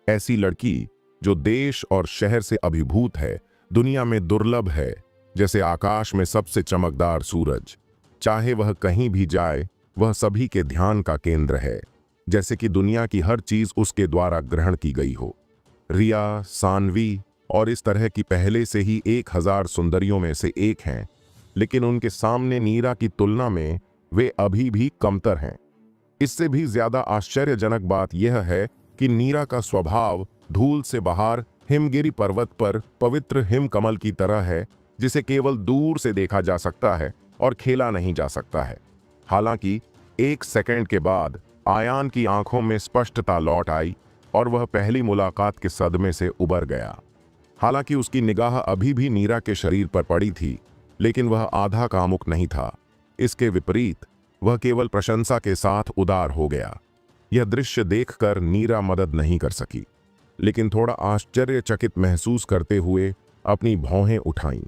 ऐसी लड़की जो देश और शहर से अभिभूत है, दुनिया में दुर्लभ है, जैसे आकाश में सबसे चमकदार सूरज। चाहे वह कहीं भी जाए, वह सभी के ध्यान का केंद्र है, जैसे कि दुनिया की हर चीज उसके द्वारा ग्रहण की गई हो। रिया, सानवी और इस तरह की पहले से ही 1000 सुंदरियों में से एक हैं, लेकिन उनके सामने नीरा की तुलना में वे अभी भी कमतर हैं। इससे भी ज्यादा आश्चर्यजनक बात यह है कि नीरा का स्वभाव धूल से बाहर हिमगिरी पर्वत पर पवित्र हिमकमल की तरह है, जिसे केवल दूर से देखा जा सकता है और खेला नहीं जा सकता है। हालांकि 1 सेकंड के बाद आयान की आंखों में स्पष्टता लौट आई और वह पहली मुलाकात के सदमे से उबर गया। हालांकि उसकी निगाह अभी भी नीरा के शरीर पर पड़ी थी, लेकिन वह आधा कामुक नहीं था। इसके विपरीत वह केवल प्रशंसा के साथ उदार हो गया। यह दृश्य देखकर नीरा मदद नहीं कर सकी, लेकिन थोड़ा आश्चर्यचकित महसूस करते हुए अपनी भौहें उठाईं।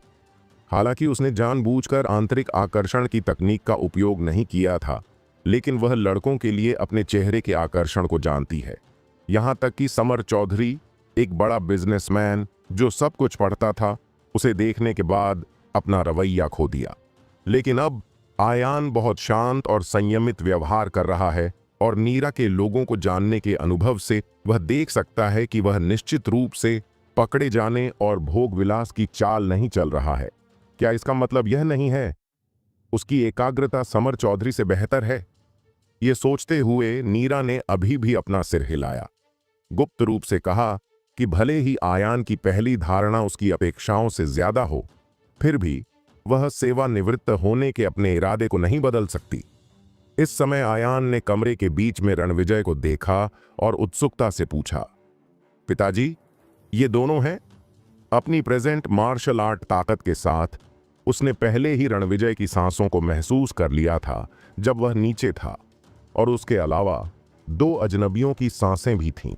हालांकि उसने जानबूझकर आंतरिक आकर्षण की तकनीक का उपयोग नहीं किया था, लेकिन वह लड़कों के लिए अपने चेहरे के आकर्षण को जानती है। यहां तक कि समर चौधरी, एक बड़ा बिजनेसमैन जो सब कुछ पढ़ता था, उसे देखने के बाद अपना रवैया खो दिया। लेकिन अब आयान बहुत शांत और संयमित व्यवहार कर रहा है और नीरा के लोगों को जानने के अनुभव से वह देख सकता है कि वह निश्चित रूप से पकड़े जाने और भोग विलास की चाल नहीं चल रहा है। क्या इसका मतलब यह नहीं है उसकी एकाग्रता समर चौधरी से बेहतर है? ये सोचते हुए नीरा ने अभी भी अपना सिर हिलाया, गुप्त रूप से कहा कि भले ही आयान की पहली धारणा उसकी अपेक्षाओं से ज्यादा हो, फिर भी वह सेवानिवृत्त होने के अपने इरादे को नहीं बदल सकती। इस समय आयान ने कमरे के बीच में रणविजय को देखा और उत्सुकता से पूछा, पिताजी, ये दोनों हैं? अपनी प्रेजेंट मार्शल आर्ट ताकत के साथ उसने पहले ही रणविजय की सांसों को महसूस कर लिया था जब वह नीचे था, और उसके अलावा 2 अजनबियों की सांसें भी थीं।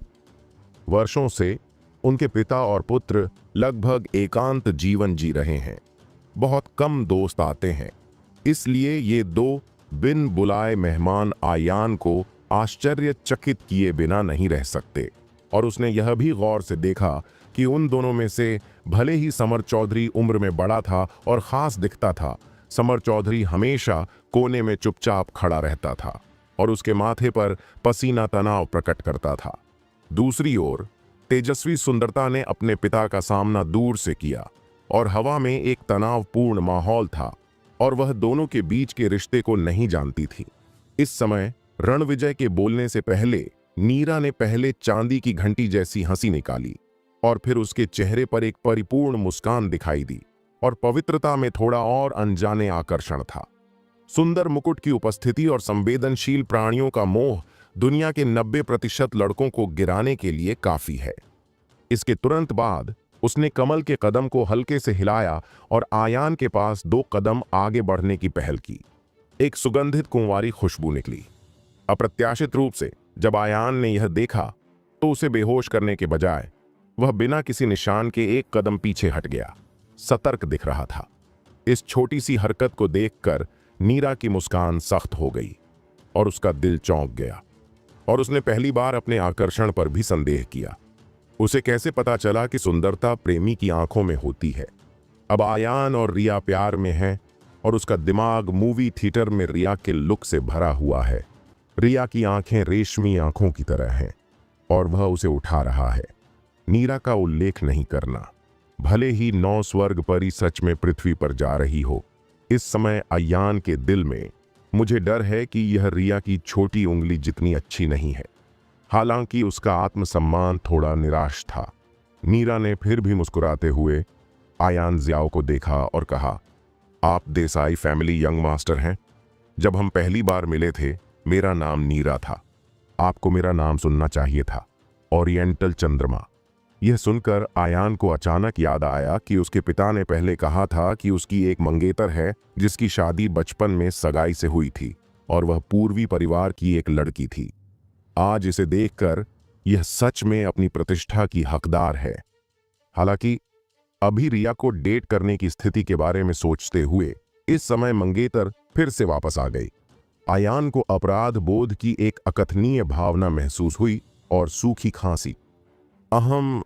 वर्षों से उनके पिता और पुत्र लगभग एकांत जीवन जी रहे हैं। बहुत कम दोस्त आते हैं, इसलिए ये 2 बिन बुलाए मेहमान आयान को आश्चर्यचकित किए बिना नहीं रह सकते। और उसने यह भी गौर से देखा कि उन दोनों में से भले ही समर चौधरी उम्र में बड़ा था और खास दिखता था, समर चौधरी हमेशा कोने में चुपचाप खड़ा रहता था और उसके माथे पर पसीना तनाव प्रकट करता था। दूसरी ओर तेजस्वी सुंदरता ने अपने पिता का सामना दूर से किया और हवा में एक तनावपूर्ण माहौल था और वह दोनों के बीच के रिश्ते को नहीं जानती थी। इस समय रणविजय के बोलने से पहले नीरा ने पहले चांदी की घंटी जैसी हंसी निकाली और फिर उसके चेहरे पर एक परिपूर्ण मुस्कान दिखाई दी और पवित्रता में थोड़ा और अनजाने आकर्षण था। सुंदर मुकुट की उपस्थिति और संवेदनशील प्राणियों का मोह दुनिया के 90% लड़कों को गिराने के लिए काफी है। इसके तुरंत बाद उसने कमल के कदम को हल्के से हिलाया और आयान के पास 2 कदम आगे बढ़ने की पहल की। एक सुगंधित कुंवारी खुशबू निकली। अप्रत्याशित रूप से जब आयान ने यह देखा तो उसे बेहोश करने के बजाय वह बिना किसी निशान के 1 कदम पीछे हट गया। सतर्क दिख रहा था। इस छोटी सी हरकत को देखकर नीरा की मुस्कान सख्त हो गई और उसका दिल चौंक गया। और उसने पहली बार अपने आकर्षण पर भी संदेह किया। उसे कैसे पता चला कि सुंदरता प्रेमी की आंखों में होती है। अब आयान और रिया प्यार में हैं और उसका दिमाग मूवी थिएटर में रिया के लुक से भरा हुआ है। रिया की आंखें रेशमी आंखों की तरह हैं और वह उसे उठा रहा है। नीरा का उल्लेख नहीं करना, भले ही 9 स्वर्ग परी सच में पृथ्वी पर जा रही हो। इस समय आयान के दिल में मुझे डर है कि यह रिया की छोटी उंगली जितनी अच्छी नहीं है। हालांकि उसका आत्मसम्मान थोड़ा निराश था। नीरा ने फिर भी मुस्कुराते हुए आयान जियाओ को देखा और कहा, आप देसाई फैमिली यंग मास्टर हैं। जब हम पहली बार मिले थे मेरा नाम नीरा था। आपको मेरा नाम सुनना चाहिए था, ओरिएंटल चंद्रमा। यह सुनकर आयान को अचानक याद आया कि उसके पिता ने पहले कहा था कि उसकी एक मंगेतर है जिसकी शादी बचपन में सगाई से हुई थी और वह पूर्वी परिवार की एक लड़की थी। आज इसे देखकर यह सच में अपनी प्रतिष्ठा की हकदार है। हालांकि अभी रिया को डेट करने की स्थिति के बारे में सोचते हुए इस समय मंगेतर फिर से वापस आ गई। आयान को अपराध बोध की एक अकथनीय भावना महसूस हुई और सूखी खांसी। अहम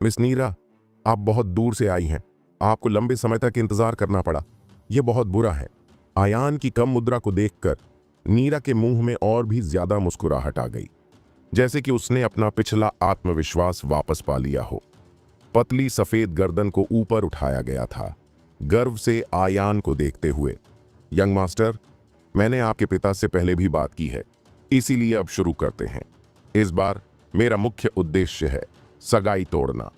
मिस नीरा, आप बहुत दूर से आई हैं। आपको लंबे समय तक इंतजार करना पड़ा। यह बहुत बुरा है। आयान की कम मुद्रा को देखकर नीरा के मुंह में और भी ज्यादा मुस्कुराहट आ गई, जैसे कि उसने अपना पिछला आत्मविश्वास वापस पा लिया हो। पतली सफेद गर्दन को ऊपर उठाया गया था, गर्व से आयान को देखते हुए। यंग मास्टर, मैंने आपके पिता से पहले भी बात की है, इसीलिए अब शुरू करते हैं। इस बार मेरा मुख्य उद्देश्य है सगाई तोड़ना।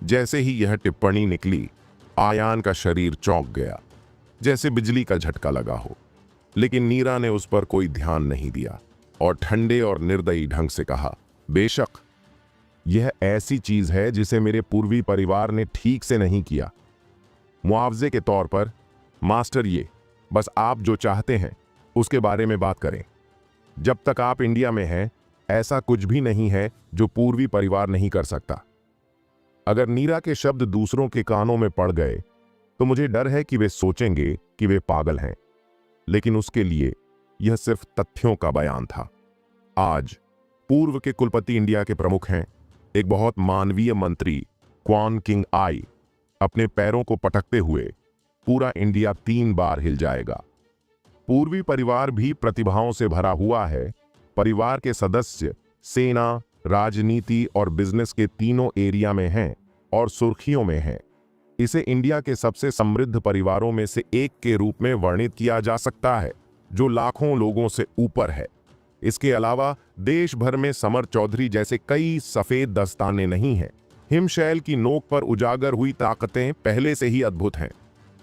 जैसे ही यह टिप्पणी निकली, आयान का शरीर चौंक गया, जैसे बिजली का झटका लगा हो। लेकिन नीरा ने उस पर कोई ध्यान नहीं दिया और ठंडे और निर्दयी ढंग से कहा, बेशक यह ऐसी चीज है जिसे मेरे पूर्वी परिवार ने ठीक से नहीं किया। मुआवजे के तौर पर मास्टर, ये बस आप जो चाहते हैं उसके बारे में बात करें। जब तक आप इंडिया में हैं ऐसा कुछ भी नहीं है जो पूर्वी परिवार नहीं कर सकता। अगर नीरा के शब्द दूसरों के कानों में पड़ गए तो मुझे डर है कि वे सोचेंगे कि वे पागल हैं, लेकिन उसके लिए यह सिर्फ तथ्यों का बयान था। आज पूर्व के कुलपति इंडिया के प्रमुख हैं। एक बहुत मानवीय मंत्री क्वान किंग आई अपने पैरों को पटकते हुए पूरा इंडिया 3 बार हिल जाएगा। पूर्वी परिवार भी प्रतिभाओं से भरा हुआ है। परिवार के सदस्य सेना, राजनीति और बिजनेस के तीनों एरिया में हैं और सुर्खियों में हैं। इसे इंडिया के सबसे समृद्ध परिवारों में से एक के रूप में वर्णित किया जा सकता है, जो लाखों लोगों से ऊपर है। इसके अलावा देश भर में समर चौधरी जैसे कई सफेद दस्ताने नहीं हैं। हिमशैल की नोक पर उजागर हुई ताकतें पहले से ही अद्भुत हैं।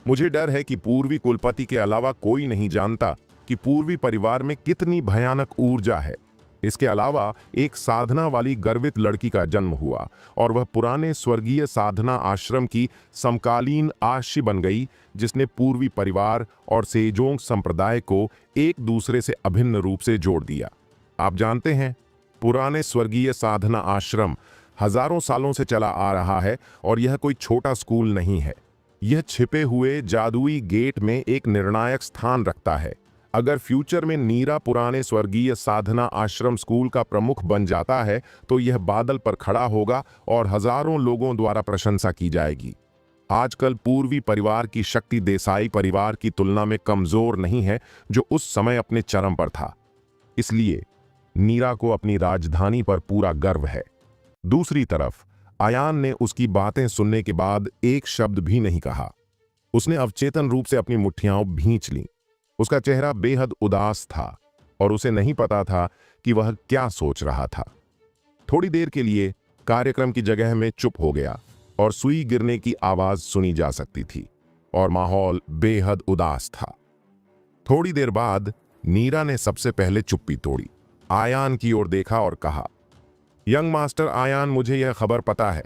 मुझे डर है कि पूर्वी कुलपति के अलावा कोई नहीं जानता कि पूर्वी परिवार में कितनी भयानक ऊर्जा है। इसके अलावा एक साधना वाली गर्वित लड़की का जन्म हुआ और वह पुराने स्वर्गीय साधना आश्रम की समकालीन आशी बन गई, जिसने पूर्वी परिवार और सेजोंग संप्रदाय को एक दूसरे से अभिन्न रूप से जोड़ दिया। आप जानते हैं, पुराने स्वर्गीय साधना आश्रम हजारों सालों से चला आ रहा है और यह कोई छोटा स्कूल नहीं है। यह छिपे हुए जादुई गेट में एक निर्णायक स्थान रखता है। अगर फ्यूचर में नीरा पुराने स्वर्गीय साधना आश्रम स्कूल का प्रमुख बन जाता है तो यह बादल पर खड़ा होगा और हजारों लोगों द्वारा प्रशंसा की जाएगी। आजकल पूर्वी परिवार की शक्ति देसाई परिवार की तुलना में कमजोर नहीं है, जो उस समय अपने चरम पर था। इसलिए नीरा को अपनी राजधानी पर पूरा गर्व है। दूसरी तरफ आयान ने उसकी बातें सुनने के बाद एक शब्द भी नहीं कहा। उसने अवचेतन रूप से अपनी मुट्ठियां भींच लीं। उसका चेहरा बेहद उदास था और उसे नहीं पता था कि वह क्या सोच रहा था। थोड़ी देर के लिए कार्यक्रम की जगह में चुप हो गया और सुई गिरने की आवाज सुनी जा सकती थी और माहौल बेहद उदास था। थोड़ी देर बाद नीरा ने सबसे पहले चुप्पी तोड़ी, आयान की ओर देखा और कहा, यंग मास्टर आयान, मुझे यह खबर पता है।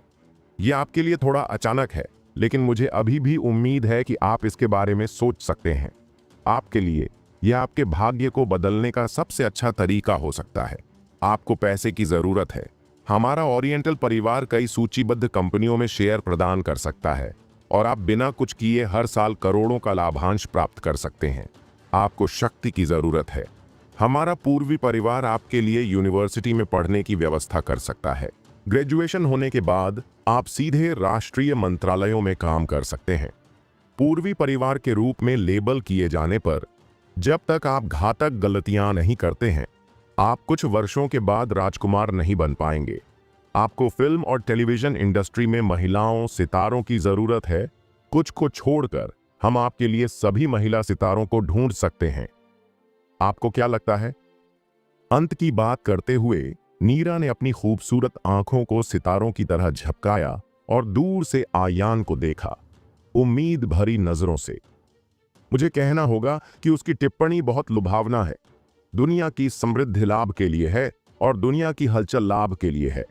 यह आपके लिए थोड़ा अचानक है, लेकिन मुझे अभी भी उम्मीद है कि आप इसके बारे में सोच सकते हैं। आपके लिए यह आपके भाग्य को बदलने का सबसे अच्छा तरीका हो सकता है। आपको पैसे की जरूरत है। हमारा ओरिएंटल परिवार कई सूचीबद्ध कंपनियों में शेयर प्रदान कर सकता है और आप बिना कुछ किए हर साल करोड़ों का लाभांश प्राप्त कर सकते हैं। आपको शक्ति की जरूरत है। हमारा पूर्वी परिवार आपके लिए यूनिवर्सिटी में पढ़ने की व्यवस्था कर सकता है। ग्रेजुएशन होने के बाद आप सीधे राष्ट्रीय मंत्रालयों में काम कर सकते हैं। पूर्वी परिवार के रूप में लेबल किए जाने पर जब तक आप घातक गलतियां नहीं करते हैं, आप कुछ वर्षों के बाद राजकुमार नहीं बन पाएंगे। आपको फिल्म और टेलीविजन इंडस्ट्री में महिलाओं सितारों की जरूरत है। कुछ को छोड़कर हम आपके लिए सभी महिला सितारों को ढूंढ सकते हैं। आपको क्या लगता है? अंत की बात करते हुए नीरा ने अपनी खूबसूरत आंखों को सितारों की तरह झपकाया और दूर से आयान को देखा, उम्मीद भरी नजरों से। मुझे कहना होगा कि उसकी टिप्पणी बहुत लुभावना है। दुनिया की समृद्धि लाभ के लिए है और दुनिया की हलचल लाभ के लिए है।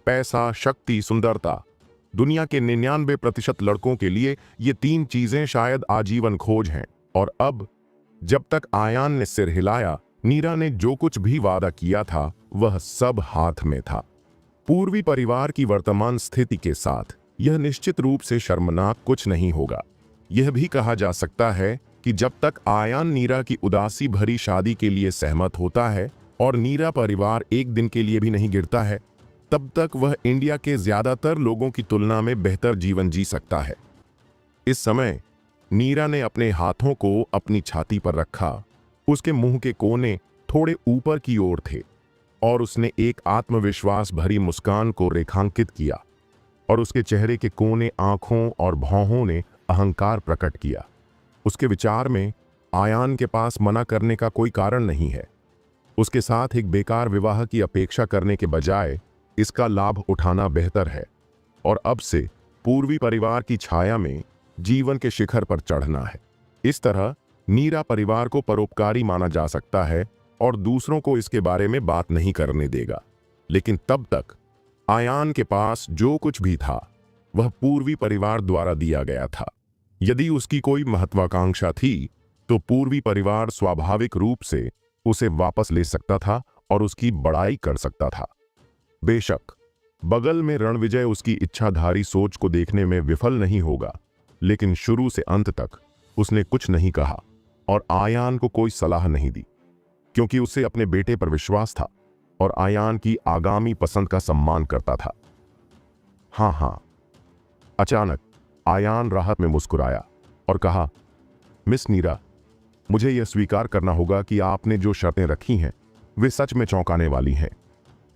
पैसा, शक्ति, सुंदरता, दुनिया के 99% लड़कों के लिए ये 3 चीजें शायद आजीवन खोज हैं। और अब जब तक आयान ने सिर हिलाया, नीरा ने जो कुछ भी वादा किया था वह सब हाथ में था। पूर्वी परिवार की वर्तमान स्थिति के साथ यह निश्चित रूप से शर्मनाक कुछ नहीं होगा। यह भी कहा जा सकता है कि जब तक आयान नीरा की उदासी भरी शादी के लिए सहमत होता है और नीरा परिवार एक दिन के लिए भी नहीं गिरता है, तब तक वह इंडिया के ज्यादातर लोगों की तुलना में बेहतर जीवन जी सकता है। इस समय नीरा ने अपने हाथों को अपनी छाती पर रखा। उसके मुंह के कोने थोड़े ऊपर की ओर थे और उसने एक आत्मविश्वास भरी मुस्कान को रेखांकित किया और उसके चेहरे के कोने, आंखों और भौहों ने अहंकार प्रकट किया। उसके विचार में आयान के पास मना करने का कोई कारण नहीं है। उसके साथ एक बेकार विवाह की अपेक्षा करने के बजाय इसका लाभ उठाना बेहतर है और अब से पूर्वी परिवार की छाया में जीवन के शिखर पर चढ़ना है। इस तरह नीरा परिवार को परोपकारी माना जा सकता है और दूसरों को इसके बारे में बात नहीं करने देगा। लेकिन तब तक आयान के पास जो कुछ भी था वह पूर्वी परिवार द्वारा दिया गया था। यदि उसकी कोई महत्वाकांक्षा थी तो पूर्वी परिवार स्वाभाविक रूप से उसे वापस ले सकता था और उसकी बड़ाई कर सकता था। बेशक बगल में रणविजय उसकी इच्छाधारी सोच को देखने में विफल नहीं होगा, लेकिन शुरू से अंत तक उसने कुछ नहीं कहा और आयान को कोई सलाह नहीं दी, क्योंकि उसे अपने बेटे पर विश्वास था और आयान की आगामी पसंद का सम्मान करता था। हाँ। अचानक आयान राहत में मुस्कुराया और कहा, मिस नीरा, मुझे यह स्वीकार करना होगा कि आपने जो शर्तें रखी हैं वे सच में चौंकाने वाली हैं।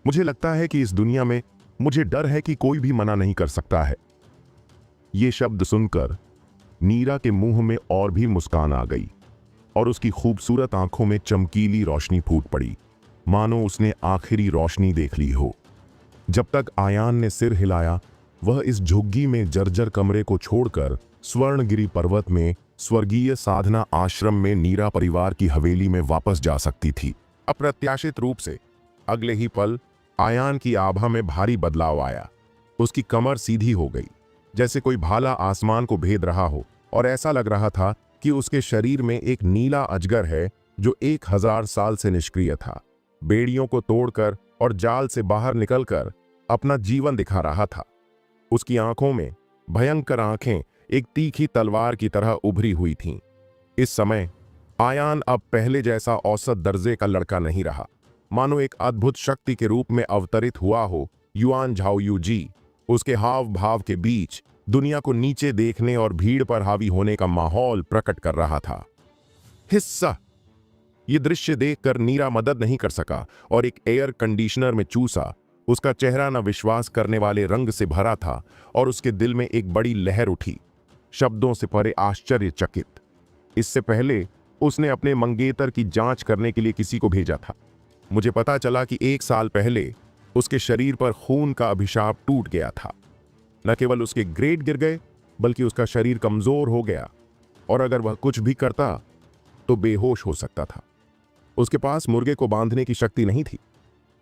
मुझे लगता है कि इस दुनिया में मुझे डर है कि कोई भी मना नहीं कर सकता है। ये शब्द सुनकर नीरा के मुंह में और भी मुस्कान आ गई और उसकी खूबसूरत आंखों में चमकीली रोशनी फूट पड़ी, मानो उसने आखिरी रोशनी देख ली हो। जब तक आयान ने सिर हिलाया, वह इस झुग्गी में जर्जर कमरे को छोड़कर स्वर्णगिरी पर्वत में स्वर्गीय साधना आश्रम में नीरा परिवार की हवेली में वापस जा सकती थी। अप्रत्याशित रूप से अगले ही पल आयान की आभा में भारी बदलाव आया। उसकी कमर सीधी हो गई, जैसे कोई भाला आसमान को भेद रहा हो, और ऐसा लग रहा था कि उसके शरीर में एक नीला अजगर है जो 1000 साल से निष्क्रिय था, बेड़ियों को तोड़कर और जाल से बाहर निकलकर अपना जीवन दिखा रहा था। उसकी आंखों में भयंकर आंखें एक तीखी तलवार की तरह उभरी हुई थीं। इस समय आयान अब पहले जैसा औसत दर्जे का लड़का नहीं रहा, मानो एक अद्भुत शक्ति के रूप में अवतरित हुआ हो। युआन झाओयू जी उसके हाव भाव के बीच दुनिया को नीचे देखने और भीड़ पर हावी होने का माहौल प्रकट कर रहा था। हिस्सा ये दृश्य देखकर नीरा मदद नहीं कर सका और एक एयर कंडीशनर में चूसा। उसका चेहरा न विश्वास करने वाले रंग से भरा था और उसके दिल में एक बड़ी लहर उठी, शब्दों से परे आश्चर्यचकित। इससे पहले उसने अपने मंगेतर की जांच करने के लिए किसी को भेजा था। मुझे पता चला कि 1 साल पहले उसके शरीर पर खून का अभिशाप टूट गया था। न केवल उसके ग्रेड गिर गए, बल्कि उसका शरीर कमजोर हो गया और अगर वह कुछ भी करता तो बेहोश हो सकता था। उसके पास मुर्गे को बांधने की शक्ति नहीं थी।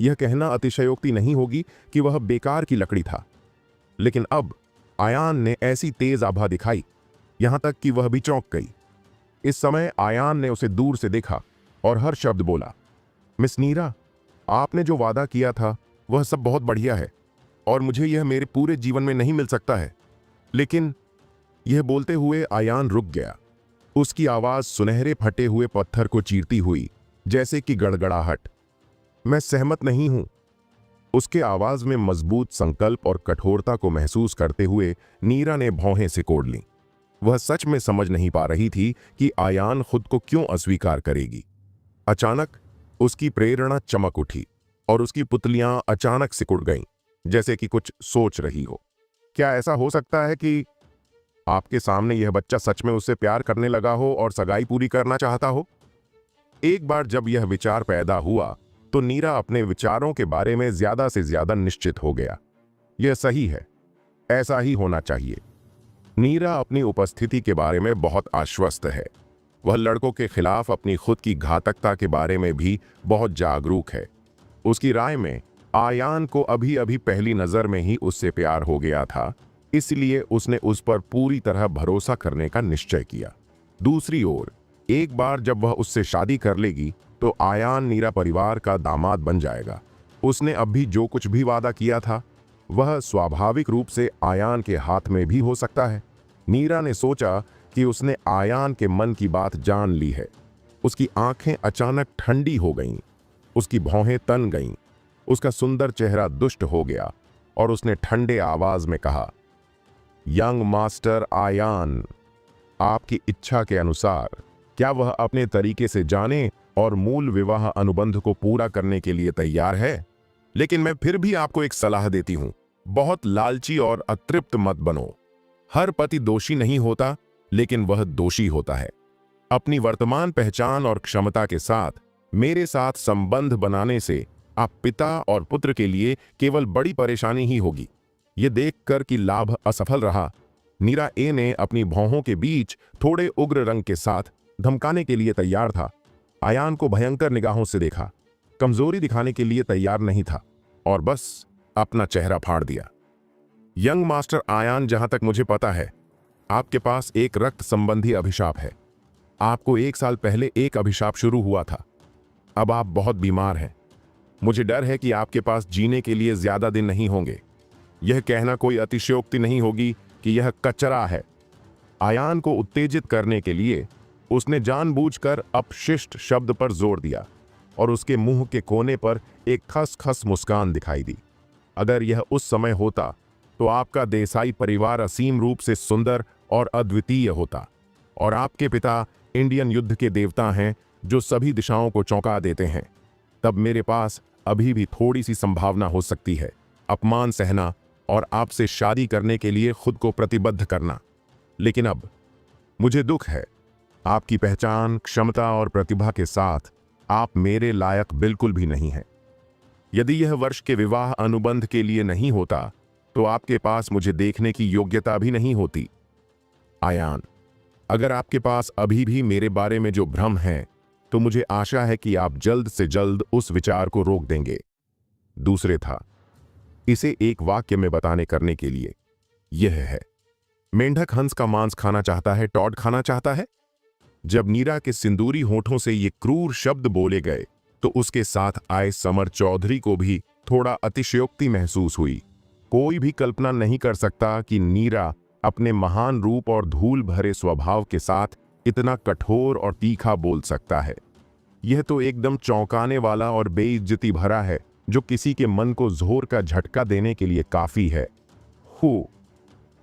यह कहना अतिशयोक्ति नहीं होगी कि वह बेकार की लकड़ी था, लेकिन अब आयान ने ऐसी तेज आभा दिखाई, यहां तक कि वह भी चौंक गई। इस समय आयान ने उसे दूर से देखा और हर शब्द बोला, मिस नीरा, आपने जो वादा किया था वह सब बहुत बढ़िया है और मुझे यह मेरे पूरे जीवन में नहीं मिल सकता है। लेकिन यह बोलते हुए आयान रुक गया। उसकी आवाज सुनहरे फटे हुए पत्थर को चीरती हुई जैसे कि गड़गड़ाहट। मैं सहमत नहीं हूं। उसके आवाज में मजबूत संकल्प और कठोरता को महसूस करते हुए नीरा ने भौहें सिकोड़ लीं। वह सच में समझ नहीं पा रही थी कि आयान खुद को क्यों अस्वीकार करेगी। अचानक उसकी प्रेरणा चमक उठी और उसकी पुतलियां अचानक सिकुड़ गईं, जैसे कि कुछ सोच रही हो। क्या ऐसा हो सकता है कि आपके सामने यह बच्चा सच में उससे प्यार करने लगा हो और सगाई पूरी करना चाहता हो? एक बार जब यह विचार पैदा हुआ तो नीरा अपने विचारों के बारे में ज्यादा से ज्यादा निश्चित हो गया। यह सही है, ऐसा ही होना चाहिए। नीरा अपनी उपस्थिति के बारे में बहुत आश्वस्त है। वह लड़कों के खिलाफ अपनी खुद की घातकता के बारे में भी बहुत जागरूक है। उसकी राय में आयान को अभी अभी पहली नजर में ही उससे प्यार हो गया था, इसलिए उसने उस पर पूरी तरह भरोसा करने का निश्चय किया। दूसरी ओर, एक बार जब वह उससे शादी कर लेगी तो आयान नीरा परिवार का दामाद बन जाएगा। उसने अब भी जो कुछ भी वादा किया था वह स्वाभाविक रूप से आयान के हाथ में भी हो सकता है। नीरा ने सोचा कि उसने आयान के मन की बात जान ली है। उसकी आंखें अचानक ठंडी हो गईं, उसकी भौहें तन गईं, उसका सुंदर चेहरा दुष्ट हो गया और उसने ठंडे आवाज में कहा, यंग मास्टर आयान, आपकी इच्छा के अनुसार क्या वह अपने तरीके से जाने और मूल विवाह अनुबंध को पूरा करने के लिए तैयार है? लेकिन मैं फिर भी आपको एक सलाह देती हूं, बहुत लालची और अतृप्त मत बनो। हर पति दोषी नहीं होता, लेकिन वह दोषी होता है। अपनी वर्तमान पहचान और क्षमता के साथ मेरे साथ संबंध बनाने से आप पिता और पुत्र के लिए केवल बड़ी परेशानी ही होगी। ये देखकर कि लाभ असफल रहा, नीरा ए ने अपनी भौहों के बीच थोड़े उग्र रंग के साथ धमकाने के लिए तैयार था। आयान को भयंकर निगाहों से देखा, कमजोरी दिखाने के लिए तैयार नहीं था और बस अपना चेहरा फाड़ दिया। यंग मास्टर आयान, जहां तक मुझे पता है आपके पास एक रक्त संबंधी अभिशाप है। आपको 1 साल पहले एक अभिशाप शुरू हुआ था। अब आप बहुत बीमार हैं। मुझे डर है कि आपके पास जीने के लिए ज्यादा दिन नहीं होंगे। यह कहना कोई अतिशयोक्ति नहीं होगी कि यह कचरा है। आयान को उत्तेजित करने के लिए उसने जानबूझकर अपशिष्ट शब्द पर जोर दिया और उसके मुंह के कोने पर एक खसखस मुस्कान दिखाई दी। अगर यह उस समय होता तो आपका देसाई परिवार असीम रूप से सुंदर और अद्वितीय होता और आपके पिता इंडियन युद्ध के देवता हैं जो सभी दिशाओं को चौंका देते हैं। तब मेरे पास अभी भी थोड़ी सी संभावना हो सकती है अपमान सहना और आपसे शादी करने के लिए खुद को प्रतिबद्ध करना। लेकिन अब मुझे दुख है, आपकी पहचान, क्षमता और प्रतिभा के साथ आप मेरे लायक बिल्कुल भी नहीं हैं। यदि यह वर्ष के विवाह अनुबंध के लिए नहीं होता तो आपके पास मुझे देखने की योग्यता भी नहीं होती। आयान, अगर आपके पास अभी भी मेरे बारे में जो भ्रम है तो मुझे आशा है कि आप जल्द से जल्द उस विचार को रोक देंगे। दूसरे था, इसे एक वाक्य में बताने करने के लिए, यह है, मेंढक हंस का मांस खाना चाहता है, टॉड खाना चाहता है। जब नीरा के सिंदूरी होठों से ये क्रूर शब्द बोले गए तो उसके साथ आए समर चौधरी को भी थोड़ा अतिशयोक्ति महसूस हुई। कोई भी कल्पना नहीं कर सकता कि नीरा अपने महान रूप और धूल भरे स्वभाव के साथ इतना कठोर और तीखा बोल सकता है। यह तो एकदम चौंकाने वाला और बेइज्जती भरा है, जो किसी के मन को जोर का झटका देने के लिए काफी है।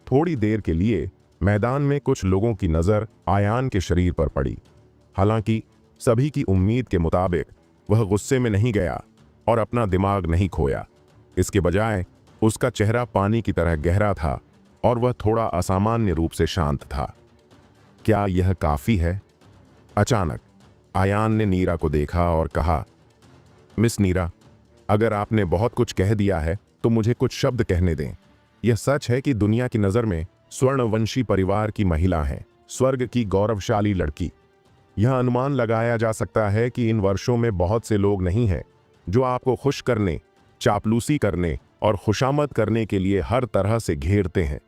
थोड़ी देर के लिए मैदान में कुछ लोगों की नजर आयान के शरीर पर पड़ी। हालांकि सभी की उम्मीद के मुताबिक वह गुस्से में नहीं गया और अपना दिमाग नहीं खोया। इसके बजाय उसका चेहरा पानी की तरह गहरा था और वह थोड़ा असामान्य रूप से शांत था। क्या यह काफी है? अचानक आयान ने नीरा को देखा और कहा, मिस नीरा, अगर आपने बहुत कुछ कह दिया है तो मुझे कुछ शब्द कहने दें। यह सच है कि दुनिया की नज़र में स्वर्णवंशी परिवार की महिला है, स्वर्ग की गौरवशाली लड़की। यह अनुमान लगाया जा सकता है कि इन वर्षों में बहुत से लोग नहीं हैं जो आपको खुश करने, चापलूसी करने और खुशामद करने के लिए हर तरह से घेरते हैं।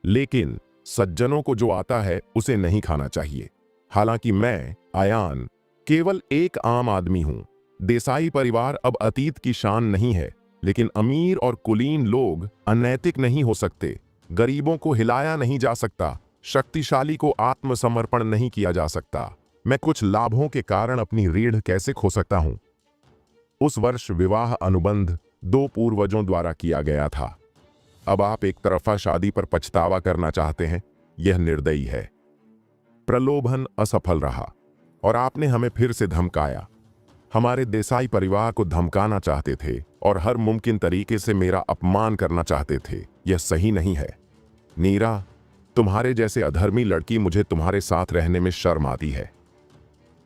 लेकिन सज्जनों को जो आता है उसे नहीं खाना चाहिए। हालांकि मैं, आयान, केवल एक आम आदमी हूं। देसाई परिवार अब अतीत की शान नहीं है, लेकिन अमीर और कुलीन लोग अनैतिक नहीं हो सकते। गरीबों को हिलाया नहीं जा सकता, शक्तिशाली को आत्मसमर्पण नहीं किया जा सकता। मैं कुछ लाभों के कारण अपनी रीढ़ कैसे खो सकता हूं? उस वर्ष विवाह अनुबंध 2 पूर्वजों द्वारा किया गया था। अब आप एक तरफा शादी पर पछतावा करना चाहते हैं। यह निर्दयी है। प्रलोभन असफल रहा और आपने हमें फिर से धमकाया। हमारे देसाई परिवार को धमकाना चाहते थे और हर मुमकिन तरीके से मेरा अपमान करना चाहते थे। यह सही नहीं है। नीरा, तुम्हारे जैसे अधर्मी लड़की, मुझे तुम्हारे साथ रहने में शर्म आती है।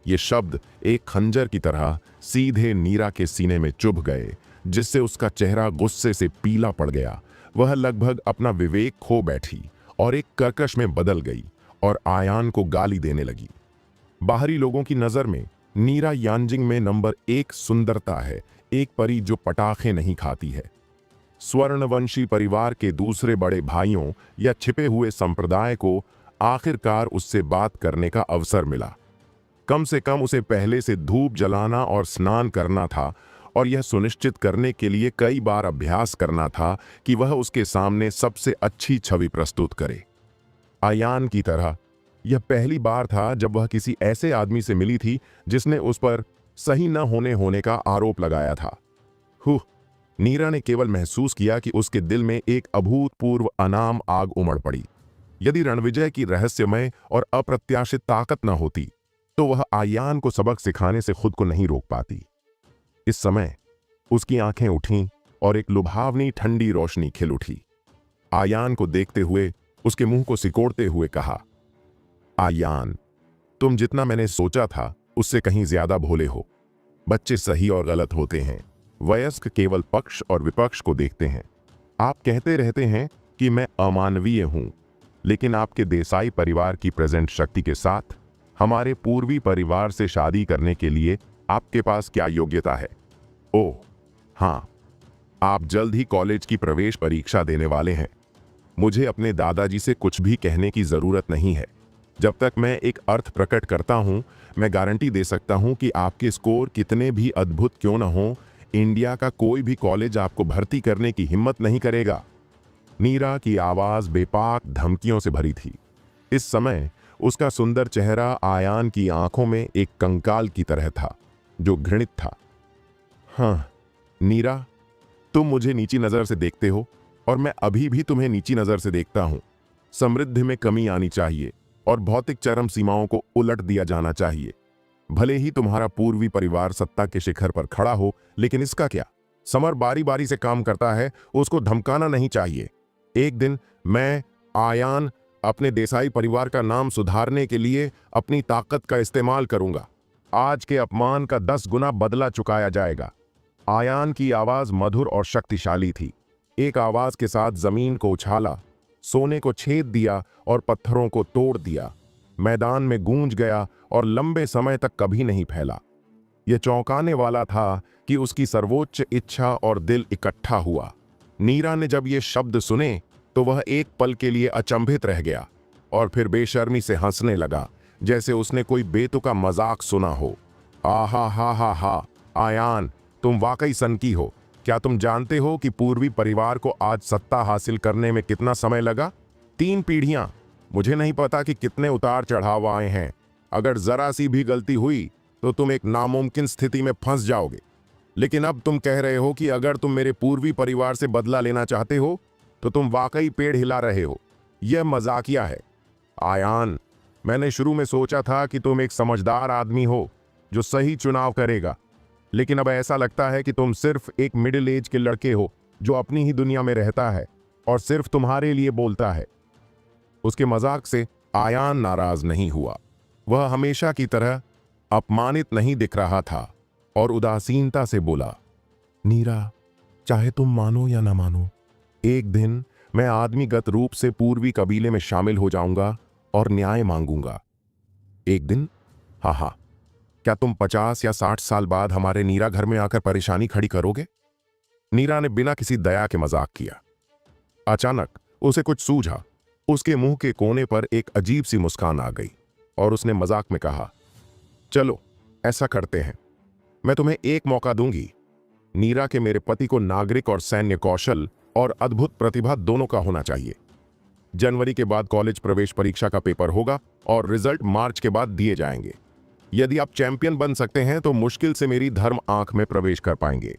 ये शब्द एक खंजर की तरह सीधे नीरा के सीने में चुभ गए, जिससे उसका चेहरा गुस्से से पीला पड़ गया। वह लगभग अपना विवेक खो बैठी और एक कर्कश में बदल गई और आयान को गाली देने लगी। बाहरी लोगों की नजर में नीरा यांजिंग में नंबर 1 सुंदरता है, एक परी जो पटाखे नहीं खाती है। स्वर्णवंशी परिवार के दूसरे बड़े भाइयों या छिपे हुए संप्रदाय को आखिरकार उससे बात करने का अवसर मिला। कम से कम उसे पहले से धूप जलाना और स्नान करना था और यह सुनिश्चित करने के लिए कई बार अभ्यास करना था कि वह उसके सामने सबसे अच्छी छवि प्रस्तुत करे। आयान की तरह यह पहली बार था जब वह किसी ऐसे आदमी से मिली थी जिसने उस पर सही न होने का आरोप लगाया था। नीरा ने केवल महसूस किया कि उसके दिल में एक अभूतपूर्व अनाम आग उमड़ पड़ी। यदि रणविजय की रहस्यमय और अप्रत्याशित ताकत न होती तो वह आयान को सबक सिखाने से खुद को नहीं रोक पाती। इस समय उसकी आंखें उठीं और एक लुभावनी ठंडी रोशनी खिल उठी। आयान को देखते हुए उसके मुंह को सिकोड़ते हुए कहा, आयान, तुम जितना मैंने सोचा था उससे कहीं ज्यादा भोले हो। बच्चे सही और गलत होते हैं, वयस्क केवल पक्ष और विपक्ष को देखते हैं। आप कहते रहते हैं कि मैं अमानवीय हूं, लेकिन आपके देसाई परिवार की प्रेजेंट शक्ति के साथ हमारे पूर्वी परिवार से शादी करने के लिए आपके पास क्या योग्यता है? ओह हाँ, आप जल्द ही कॉलेज की प्रवेश परीक्षा देने वाले हैं। मुझे अपने दादाजी से कुछ भी कहने की जरूरत नहीं है। जब तक मैं एक अर्थ प्रकट करता हूं, मैं गारंटी दे सकता हूं कि आपके स्कोर कितने भी अद्भुत क्यों न हो, इंडिया का कोई भी कॉलेज आपको भर्ती करने की हिम्मत नहीं करेगा। नीरा की आवाज बेपाक धमकियों से भरी थी। इस समय उसका सुंदर चेहरा आयान की आंखों में एक कंकाल की तरह था जो घृणित था। हाँ नीरा, तुम मुझे नीची नजर से देखते हो और मैं अभी भी तुम्हें नीची नजर से देखता हूं। समृद्धि में कमी आनी चाहिए और भौतिक चरम सीमाओं को उलट दिया जाना चाहिए। भले ही तुम्हारा पूर्वी परिवार सत्ता के शिखर पर खड़ा हो, लेकिन इसका क्या? समर बारी बारी से काम करता है, उसको धमकाना नहीं चाहिए। एक दिन मैं आयान अपने देसाई परिवार का नाम सुधारने के लिए अपनी ताकत का इस्तेमाल करूंगा। आज के अपमान का 10 गुना बदला चुकाया जाएगा। आयान की आवाज मधुर और शक्तिशाली थी। एक आवाज के साथ जमीन को उछाला, सोने को छेद दिया और पत्थरों को तोड़ दिया। मैदान में गूंज गया और लंबे समय तक कभी नहीं फैला। यह चौंकाने वाला था कि उसकी सर्वोच्च इच्छा और दिल इकट्ठा हुआ। नीरा ने जब ये शब्द सुने तो वह एक पल के लिए अचंभित रह गया और फिर बेशर्मी से हंसने लगा, जैसे उसने कोई बेतुका मजाक सुना हो। आहा हा हा हा, आयान, तुम वाकई सनकी हो। क्या तुम जानते हो कि पूर्वी परिवार को आज सत्ता हासिल करने में कितना समय लगा? 3 पीढ़ियां। मुझे नहीं पता कि कितने उतार चढ़ाव आए हैं। अगर जरा सी भी गलती हुई तो तुम एक नामुमकिन स्थिति में फंस जाओगे। लेकिन अब तुम कह रहे हो कि अगर तुम मेरे पूर्वी परिवार से बदला लेना चाहते हो तो तुम वाकई पेड़ हिला रहे हो। यह मजाकिया है। आयान, मैंने शुरू में सोचा था कि तुम एक समझदार आदमी हो जो सही चुनाव करेगा, लेकिन अब ऐसा लगता है कि तुम सिर्फ एक मिडिल एज के लड़के हो जो अपनी ही दुनिया में रहता है और सिर्फ तुम्हारे लिए बोलता है। उसके मजाक से आयान नाराज नहीं हुआ। वह हमेशा की तरह अपमानित नहीं दिख रहा था और उदासीनता से बोला, नीरा, चाहे तुम मानो या ना मानो, एक दिन मैं आदमीगत रूप से पूर्वी कबीले में शामिल हो जाऊंगा और न्याय मांगूंगा। एक दिन? हाँ हाँ, क्या तुम 50 या 60 साल बाद हमारे नीरा घर में आकर परेशानी खड़ी करोगे? नीरा ने बिना किसी दया के मजाक किया। अचानक उसे कुछ सूझा। उसके मुंह के कोने पर एक अजीब सी मुस्कान आ गई और उसने मजाक में कहा, चलो ऐसा करते हैं, मैं तुम्हें एक मौका दूंगी। नीरा के मेरे पति को नागरिक और सैन्य कौशल और अद्भुत प्रतिभा दोनों का होना चाहिए। जनवरी के बाद कॉलेज प्रवेश परीक्षा का पेपर होगा और रिजल्ट मार्च के बाद दिए जाएंगे। यदि आप चैंपियन बन सकते हैं तो मुश्किल से मेरी धर्म आंख में प्रवेश कर पाएंगे।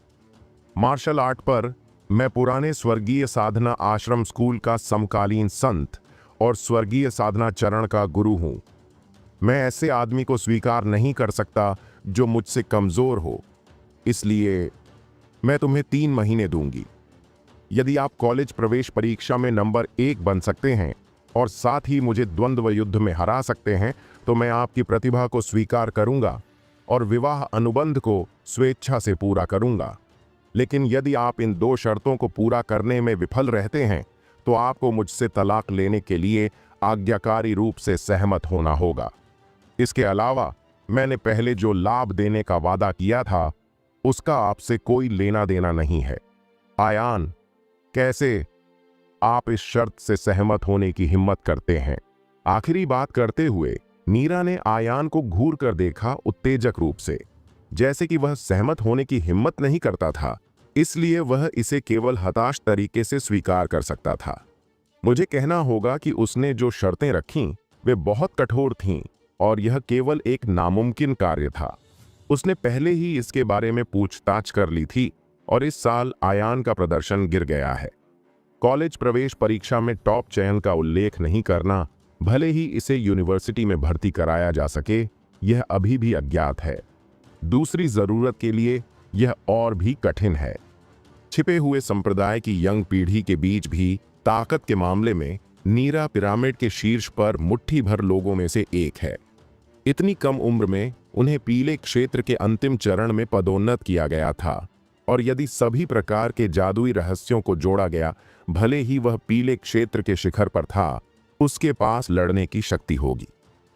मार्शल आर्ट पर मैं पुराने स्वर्गीय साधना आश्रम स्कूल का समकालीन संत और स्वर्गीय साधना चरण का गुरु हूं। मैं ऐसे आदमी को स्वीकार नहीं कर सकता जो मुझसे कमजोर हो, इसलिए मैं तुम्हें 3 महीने दूंगी। यदि आप कॉलेज प्रवेश परीक्षा में नंबर 1 बन सकते हैं और साथ ही मुझे द्वंद्व युद्ध में हरा सकते हैं तो मैं आपकी प्रतिभा को स्वीकार करूंगा और विवाह अनुबंध को स्वेच्छा से पूरा करूंगा। लेकिन यदि आप इन 2 शर्तों को पूरा करने में विफल रहते हैं तो आपको मुझसे तलाक लेने के लिए आज्ञाकारी रूप से सहमत होना होगा। इसके अलावा मैंने पहले जो लाभ देने का वादा किया था उसका आपसे कोई लेना देना नहीं है। आयान, कैसे आप इस शर्त से सहमत होने की हिम्मत करते हैं? आखिरी बात करते हुए नीरा ने आयान को घूर कर देखा उत्तेजक रूप से, जैसे कि वह सहमत होने की हिम्मत नहीं करता था, इसलिए वह इसे केवल हताश तरीके से स्वीकार कर सकता था। मुझे कहना होगा कि उसने जो शर्तें रखीं वे बहुत कठोर थीं और यह केवल एक नामुमकिन कार्य था। उसने पहले ही इसके बारे में पूछताछ कर ली थी और इस साल आयान का प्रदर्शन गिर गया है। कॉलेज प्रवेश परीक्षा में टॉप चयन का उल्लेख नहीं करना, भले ही इसे यूनिवर्सिटी में भर्ती कराया जा सके, यह अभी भी अज्ञात है। दूसरी जरूरत के लिए यह और भी कठिन है। छिपे हुए संप्रदाय की यंग पीढ़ी के बीच भी ताकत के मामले में नीरा पिरामिड के शीर्ष पर मुट्ठी भर लोगों में से एक है। इतनी कम उम्र में उन्हें पीले क्षेत्र के अंतिम चरण में पदोन्नत किया गया था और यदि सभी प्रकार के जादुई रहस्यों को जोड़ा गया, भले ही वह पीले क्षेत्र के शिखर पर था, उसके पास लड़ने की शक्ति होगी।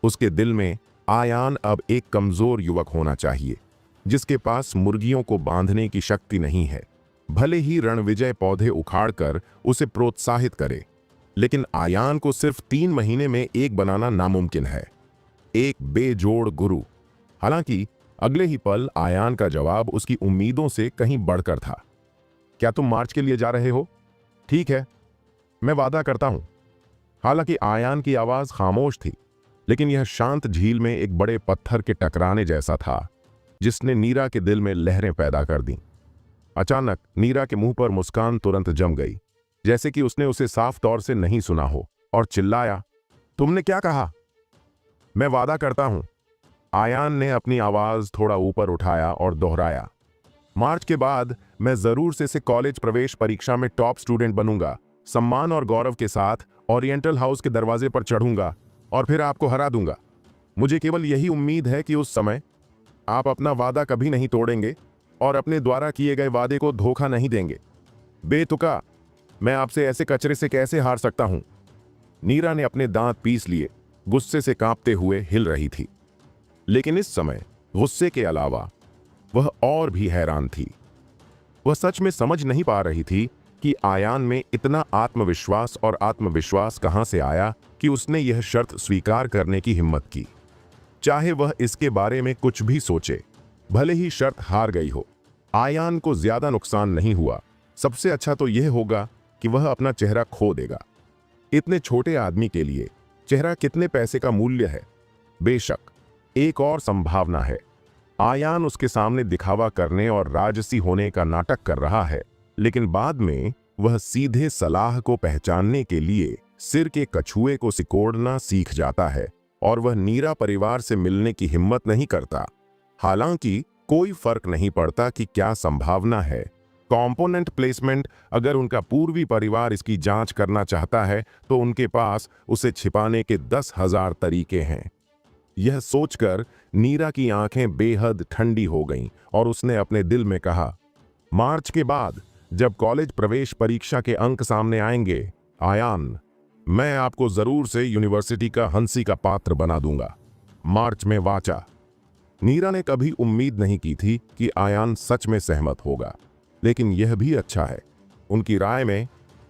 उसके दिल में आयान अब एक कमजोर युवक होना चाहिए जिसके पास मुर्गियों को बांधने की शक्ति नहीं है। भले ही रणविजय पौधे उखाड़कर उसे प्रोत्साहित करे, लेकिन आयान को सिर्फ 3 महीने में एक बनाना नामुमकिन है, एक बेजोड़ गुरु। हालांकि अगले ही पल आयान का जवाब उसकी उम्मीदों से कहीं बढ़कर था। क्या तुम मार्च के लिए जा रहे हो? ठीक है, मैं वादा करता हूं। हालांकि आयान की आवाज खामोश थी, लेकिन यह शांत झील में एक बड़े पत्थर के टकराने जैसा था जिसने नीरा के दिल में लहरें पैदा कर दी। अचानक नीरा के मुंह पर मुस्कान तुरंत जम गई, जैसे कि उसने उसे साफ तौर से नहीं सुना हो, और चिल्लाया, तुमने क्या कहा? मैं वादा करता हूं। आयान ने अपनी आवाज थोड़ा ऊपर उठाया और दोहराया, मार्च के बाद मैं जरूर से कॉलेज प्रवेश परीक्षा में टॉप स्टूडेंट बनूंगा, सम्मान और गौरव के साथ ओरिएंटल हाउस के दरवाजे पर चढ़ूंगा और फिर आपको हरा दूंगा। मुझे केवल यही उम्मीद है कि उस समय आप अपना वादा कभी नहीं तोड़ेंगे और अपने द्वारा किए गए वादे को धोखा नहीं देंगे। बेतुका, मैं आपसे ऐसे कचरे से कैसे हार सकता हूं? नीरा ने अपने दांत पीस लिए, गुस्से से कांपते हुए हिल रही थी। लेकिन इस समय गुस्से के अलावा वह और भी हैरान थी। वह सच में समझ नहीं पा रही थी कि आयान में इतना आत्मविश्वास कहां से आया कि उसने यह शर्त स्वीकार करने की हिम्मत की। चाहे वह इसके बारे में कुछ भी सोचे, भले ही शर्त हार गई हो, आयान को ज्यादा नुकसान नहीं हुआ। सबसे अच्छा तो यह होगा कि वह अपना चेहरा खो देगा। इतने छोटे आदमी के लिए चेहरा कितने पैसे का मूल्य है। बेशक एक और संभावना है, आयान उसके सामने दिखावा करने और राजसी होने का नाटक कर रहा है, लेकिन बाद में वह सीधे सलाह को पहचानने के लिए सिर के कछुए को सिकोड़ना सीख जाता है और वह नीरा परिवार से मिलने की हिम्मत नहीं करता। हालांकि कोई फर्क नहीं पड़ता कि क्या संभावना है। कंपोनेंट प्लेसमेंट, अगर उनका पूर्वी परिवार इसकी जांच करना चाहता है तो उनके पास उसे छिपाने के 10,000 तरीके हैं। यह सोचकर नीरा की आंखें बेहद ठंडी हो गईं और उसने अपने दिल में कहा, मार्च के बाद जब कॉलेज प्रवेश परीक्षा के अंक सामने आएंगे, आयान, मैं आपको जरूर से यूनिवर्सिटी का हंसी का पात्र बना दूंगा। मार्च में वाचा। नीरा ने कभी उम्मीद नहीं की थी कि आयान सच में सहमत होगा, लेकिन यह भी अच्छा है। उनकी राय में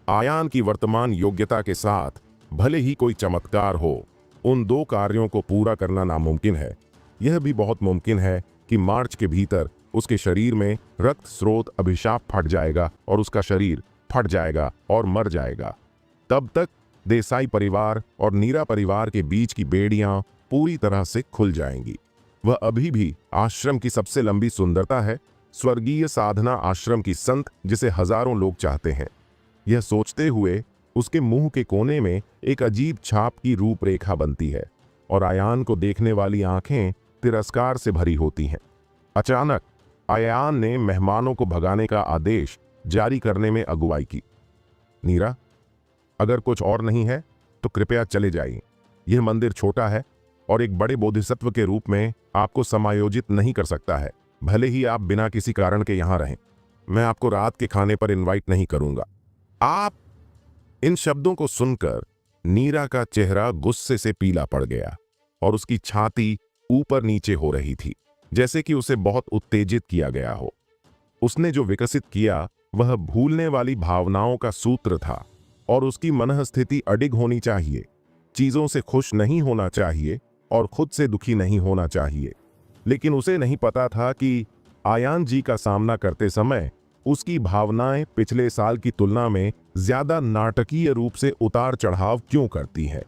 आयान की वर्तमान योग्यता के साथ भले ही कोई चमत्कार हो, उन 2 कार्यों को पूरा करना नामुमकिन है। यह भी बहुत मुमकिन है कि मार्च के भीतर उसके शरीर में रक्त स्रोत अभिशाप फट जाएगा और उसका शरीर फट जाएगा और मर जाएगा। तब तक देसाई परिवार और नीरा परिवार के बीच की बेड़ियां पूरी तरह से खुल जाएंगी। वह अभी भी आश्रम की सबसे लंबी सुंदरता है, स्वर्गीय साधना आश्रम की संत जिसे हजारों लोग चाहते हैं। यह सोचते हुए उसके मुंह के कोने में एक अजीब छाप की रूपरेखा बनती है और आयान को देखने वाली आंखें तिरस्कार से भरी होती हैं। अचानक आयान ने मेहमानों को भगाने का आदेश जारी करने में अगुवाई की। नीरा, अगर कुछ और नहीं है तो कृपया चले जाइए। यह मंदिर छोटा है और एक बड़े बोधिसत्व के रूप में आपको समायोजित नहीं कर सकता है, भले ही आप बिना किसी कारण के यहां रहें। मैं आपको रात के खाने पर इनवाइट नहीं करूंगा। आप। इन शब्दों को सुनकर नीरा का चेहरा गुस्से से पीला पड़ गया और उसकी छाती ऊपर नीचे हो रही थी, जैसे कि उसे बहुत उत्तेजित किया गया हो। उसने जो विकसित किया वह भूलने वाली भावनाओं का सूत्र था और उसकी मनःस्थिति अडिग होनी चाहिए, चीजों से खुश नहीं होना चाहिए और खुद से दुखी नहीं होना चाहिए। लेकिन उसे नहीं पता था कि आयान जी का सामना करते समय उसकी भावनाएं पिछले साल की तुलना में ज्यादा नाटकीय रूप से उतार चढ़ाव क्यों करती है।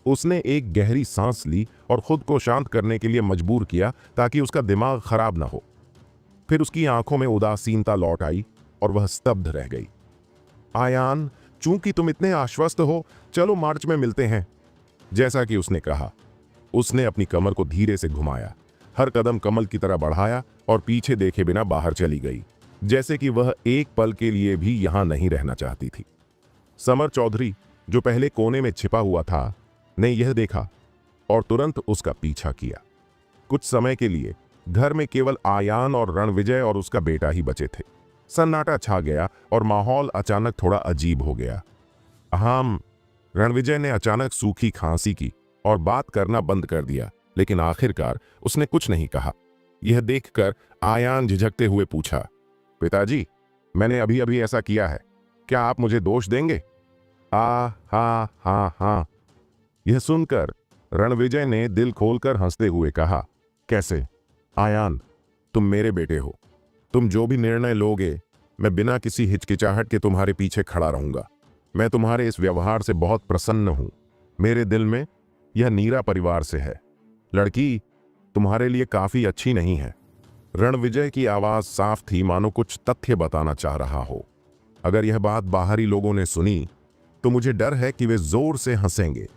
उसने एक गहरी सांस ली और खुद को शांत करने के लिए मजबूर किया ताकि उसका दिमाग खराब ना हो। फिर उसकी आंखों में उदासीनता लौट आई और वह स्तब्ध रह गई। आयान, चूंकि तुम इतने आश्वस्त हो, चलो मार्च में मिलते हैं। जैसा कि उसने कहा, उसने अपनी कमर को धीरे से घुमाया, हर कदम कमल की तरह बढ़ाया और पीछे देखे बिना बाहर चली गई, जैसे कि वह एक पल के लिए भी यहां नहीं रहना चाहती थी। समर चौधरी, जो पहले कोने में छिपा हुआ था, ने यह देखा और तुरंत उसका पीछा किया। कुछ समय के लिए घर में केवल आयान और रणविजय और उसका बेटा ही बचे थे। सन्नाटा छा गया और माहौल अचानक थोड़ा अजीब हो गया। रणविजय ने अचानक सूखी खांसी की और बात करना बंद कर दिया, लेकिन आखिरकार उसने कुछ नहीं कहा। यह देखकर आयान झिझकते हुए पूछा, पिताजी, मैंने अभी अभी ऐसा किया है, क्या आप मुझे दोष देंगे? हाँ। यह सुनकर रणविजय ने दिल खोलकर हंसते हुए कहा, कैसे? आयान, तुम मेरे बेटे हो। तुम जो भी निर्णय लोगे, मैं बिना किसी हिचकिचाहट के तुम्हारे पीछे खड़ा रहूंगा। मैं तुम्हारे इस व्यवहार से बहुत प्रसन्न हूं। मेरे दिल में यह नीरा परिवार से है। लड़की तुम्हारे लिए काफी अच्छी नहीं है। रणविजय की आवाज साफ थी, मानो कुछ तथ्य बताना चाह रहा हो। अगर यह बात बाहरी लोगों ने सुनी तो मुझे डर है कि वे जोर से हंसेंगे।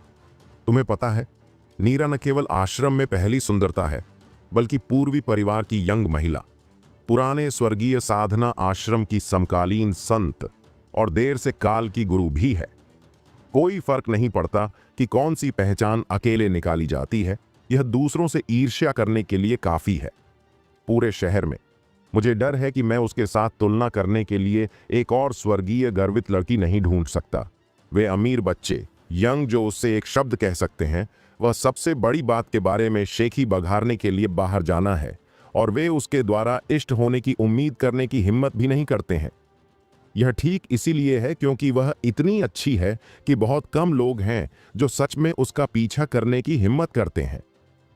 तुम्हें पता है, नीरा न केवल आश्रम में पहली सुंदरता है, बल्कि पूर्वी परिवार की यंग महिला, पुराने स्वर्गीय साधना आश्रम की समकालीन संत और देर से काल की गुरु भी है। कोई फर्क नहीं पड़ता कि कौन सी पहचान अकेले निकाली जाती है, यह दूसरों से ईर्ष्या करने के लिए काफी है। पूरे शहर में मुझे डर है कि मैं उसके साथ तुलना करने के लिए एक और स्वर्गीय गर्वित लड़की नहीं ढूंढ सकता। वे अमीर बच्चे, यंग, जो उससे एक शब्द कह सकते हैं, वह सबसे बड़ी बात के बारे में शेखी बघारने के लिए बाहर जाना है, और वे उसके द्वारा इष्ट होने की उम्मीद करने की हिम्मत भी नहीं करते हैं। यह ठीक इसीलिए है क्योंकि वह इतनी अच्छी है कि बहुत कम लोग हैं जो सच में उसका पीछा करने की हिम्मत करते हैं।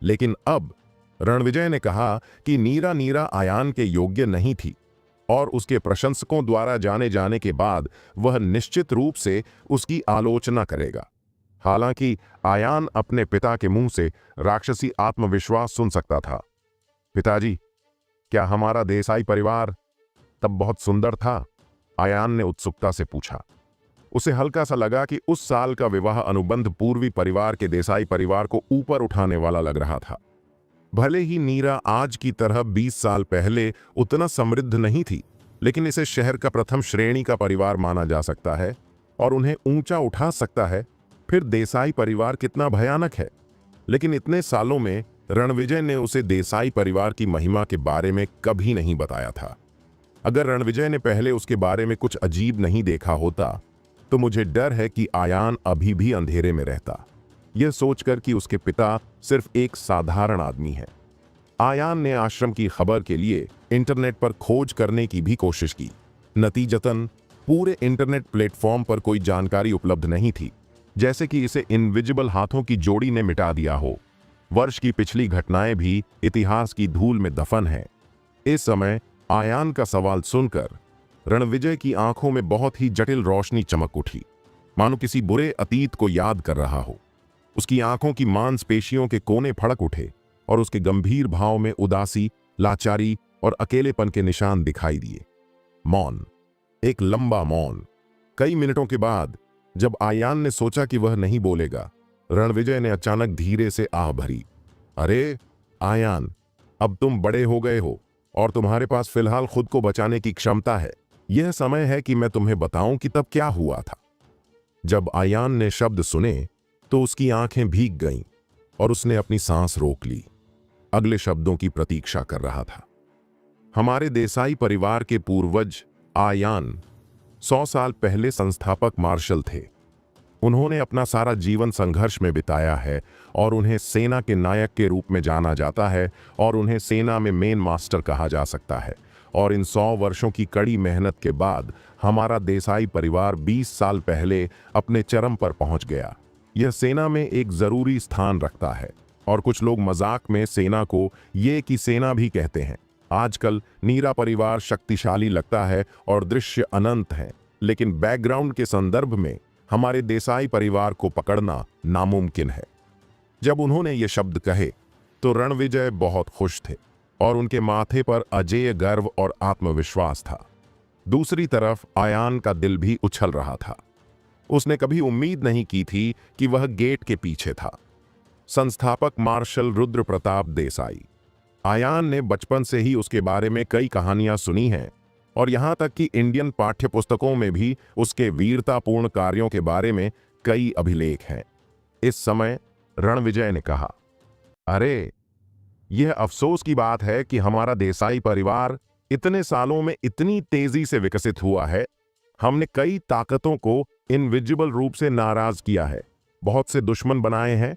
लेकिन अब रणविजय ने कहा कि नीरा आयान के योग्य नहीं थी, और उसके प्रशंसकों द्वारा जाने जाने के बाद वह निश्चित रूप से उसकी आलोचना करेगा। हालांकि आयान अपने पिता के मुंह से राक्षसी आत्मविश्वास सुन सकता था। पिताजी, क्या हमारा देसाई परिवार तब बहुत सुंदर था? आयान ने उत्सुकता से पूछा। उसे हल्का सा लगा कि उस साल का विवाह अनुबंध पूर्वी परिवार के देसाई परिवार को ऊपर उठाने वाला लग रहा था। भले ही नीरा आज की तरह 20 साल पहले उतना समृद्ध नहीं थी, लेकिन इसे शहर का प्रथम श्रेणी का परिवार माना जा सकता है और उन्हें ऊंचा उठा सकता है। फिर देसाई परिवार कितना भयानक है। लेकिन इतने सालों में रणविजय ने उसे देसाई परिवार की महिमा के बारे में कभी नहीं बताया था। अगर रणविजय ने पहले उसके बारे में कुछ अजीब नहीं देखा होता तो मुझे डर है कि आयान अभी भी अंधेरे में रहता, यह सोचकर कि उसके पिता सिर्फ एक साधारण आदमी है। आयान ने आश्रम की खबर के लिए इंटरनेट पर खोज करने की भी कोशिश की। नतीजतन पूरे इंटरनेट प्लेटफॉर्म पर कोई जानकारी उपलब्ध नहीं थी, जैसे कि इसे इनविजिबल हाथों की जोड़ी ने मिटा दिया हो। वर्ष की पिछली घटनाएं भी इतिहास की धूल में दफन हैं। इस समय आयान का सवाल सुनकर रणविजय की आंखों में बहुत ही जटिल रोशनी चमक उठी, मानो किसी बुरे अतीत को याद कर रहा हो। उसकी आंखों की मांसपेशियों के कोने फड़क उठे और उसके गंभीर भाव में उदासी, लाचारी और अकेलेपन के निशान दिखाई दिए। मौन, एक लंबा मौन। कई मिनटों के बाद जब आयान ने सोचा कि वह नहीं बोलेगा, रणविजय ने अचानक धीरे से आह भरी। अरे आयान, अब तुम बड़े हो गए हो और तुम्हारे पास फिलहाल खुद को बचाने की क्षमता है। यह समय है कि मैं तुम्हें बताऊं कि तब क्या हुआ था। जब आयान ने शब्द सुने तो उसकी आंखें भीग गईं और उसने अपनी सांस रोक ली। अगले शब्दों की प्रतीक्षा कर रहा था। हमारे देसाई परिवार के पूर्वज आयान 100 साल पहले संस्थापक मार्शल थे। उन्होंने अपना सारा जीवन संघर्ष में बिताया है और उन्हें सेना के नायक के रूप में जाना जाता है और उन्हें सेना में मेन मास्टर कहा जा सकता है। और इन 100 वर्षों की कड़ी मेहनत के बाद हमारा देसाई परिवार 20 साल पहले अपने चरम पर पहुंच गया। यह सेना में एक जरूरी स्थान रखता है और कुछ लोग मजाक में सेना को ये की सेना भी कहते हैं। आजकल नीरा परिवार शक्तिशाली लगता है और दृश्य अनंत है, लेकिन बैकग्राउंड के संदर्भ में हमारे देसाई परिवार को पकड़ना नामुमकिन है। जब उन्होंने ये शब्द कहे तो रणविजय बहुत खुश थे और उनके माथे पर अजेय गर्व और आत्मविश्वास था। दूसरी तरफ आयान का दिल भी उछल रहा था। उसने कभी उम्मीद नहीं की थी कि वह गेट के पीछे था। संस्थापक मार्शल रुद्र प्रताप देसाई। आयान ने बचपन से ही उसके बारे में कई कहानियां सुनी हैं और यहां तक कि इंडियन पाठ्यपुस्तकों में भी उसके वीरतापूर्ण कार्यों के बारे में कई अभिलेख हैं। इस समय रणविजय ने कहा, अरे यह अफसोस की बात है कि हमारा देसाई परिवार इतने सालों में इतनी तेजी से विकसित हुआ है। हमने कई ताकतों को इनविजिबल रूप से नाराज किया है, बहुत से दुश्मन बनाए हैं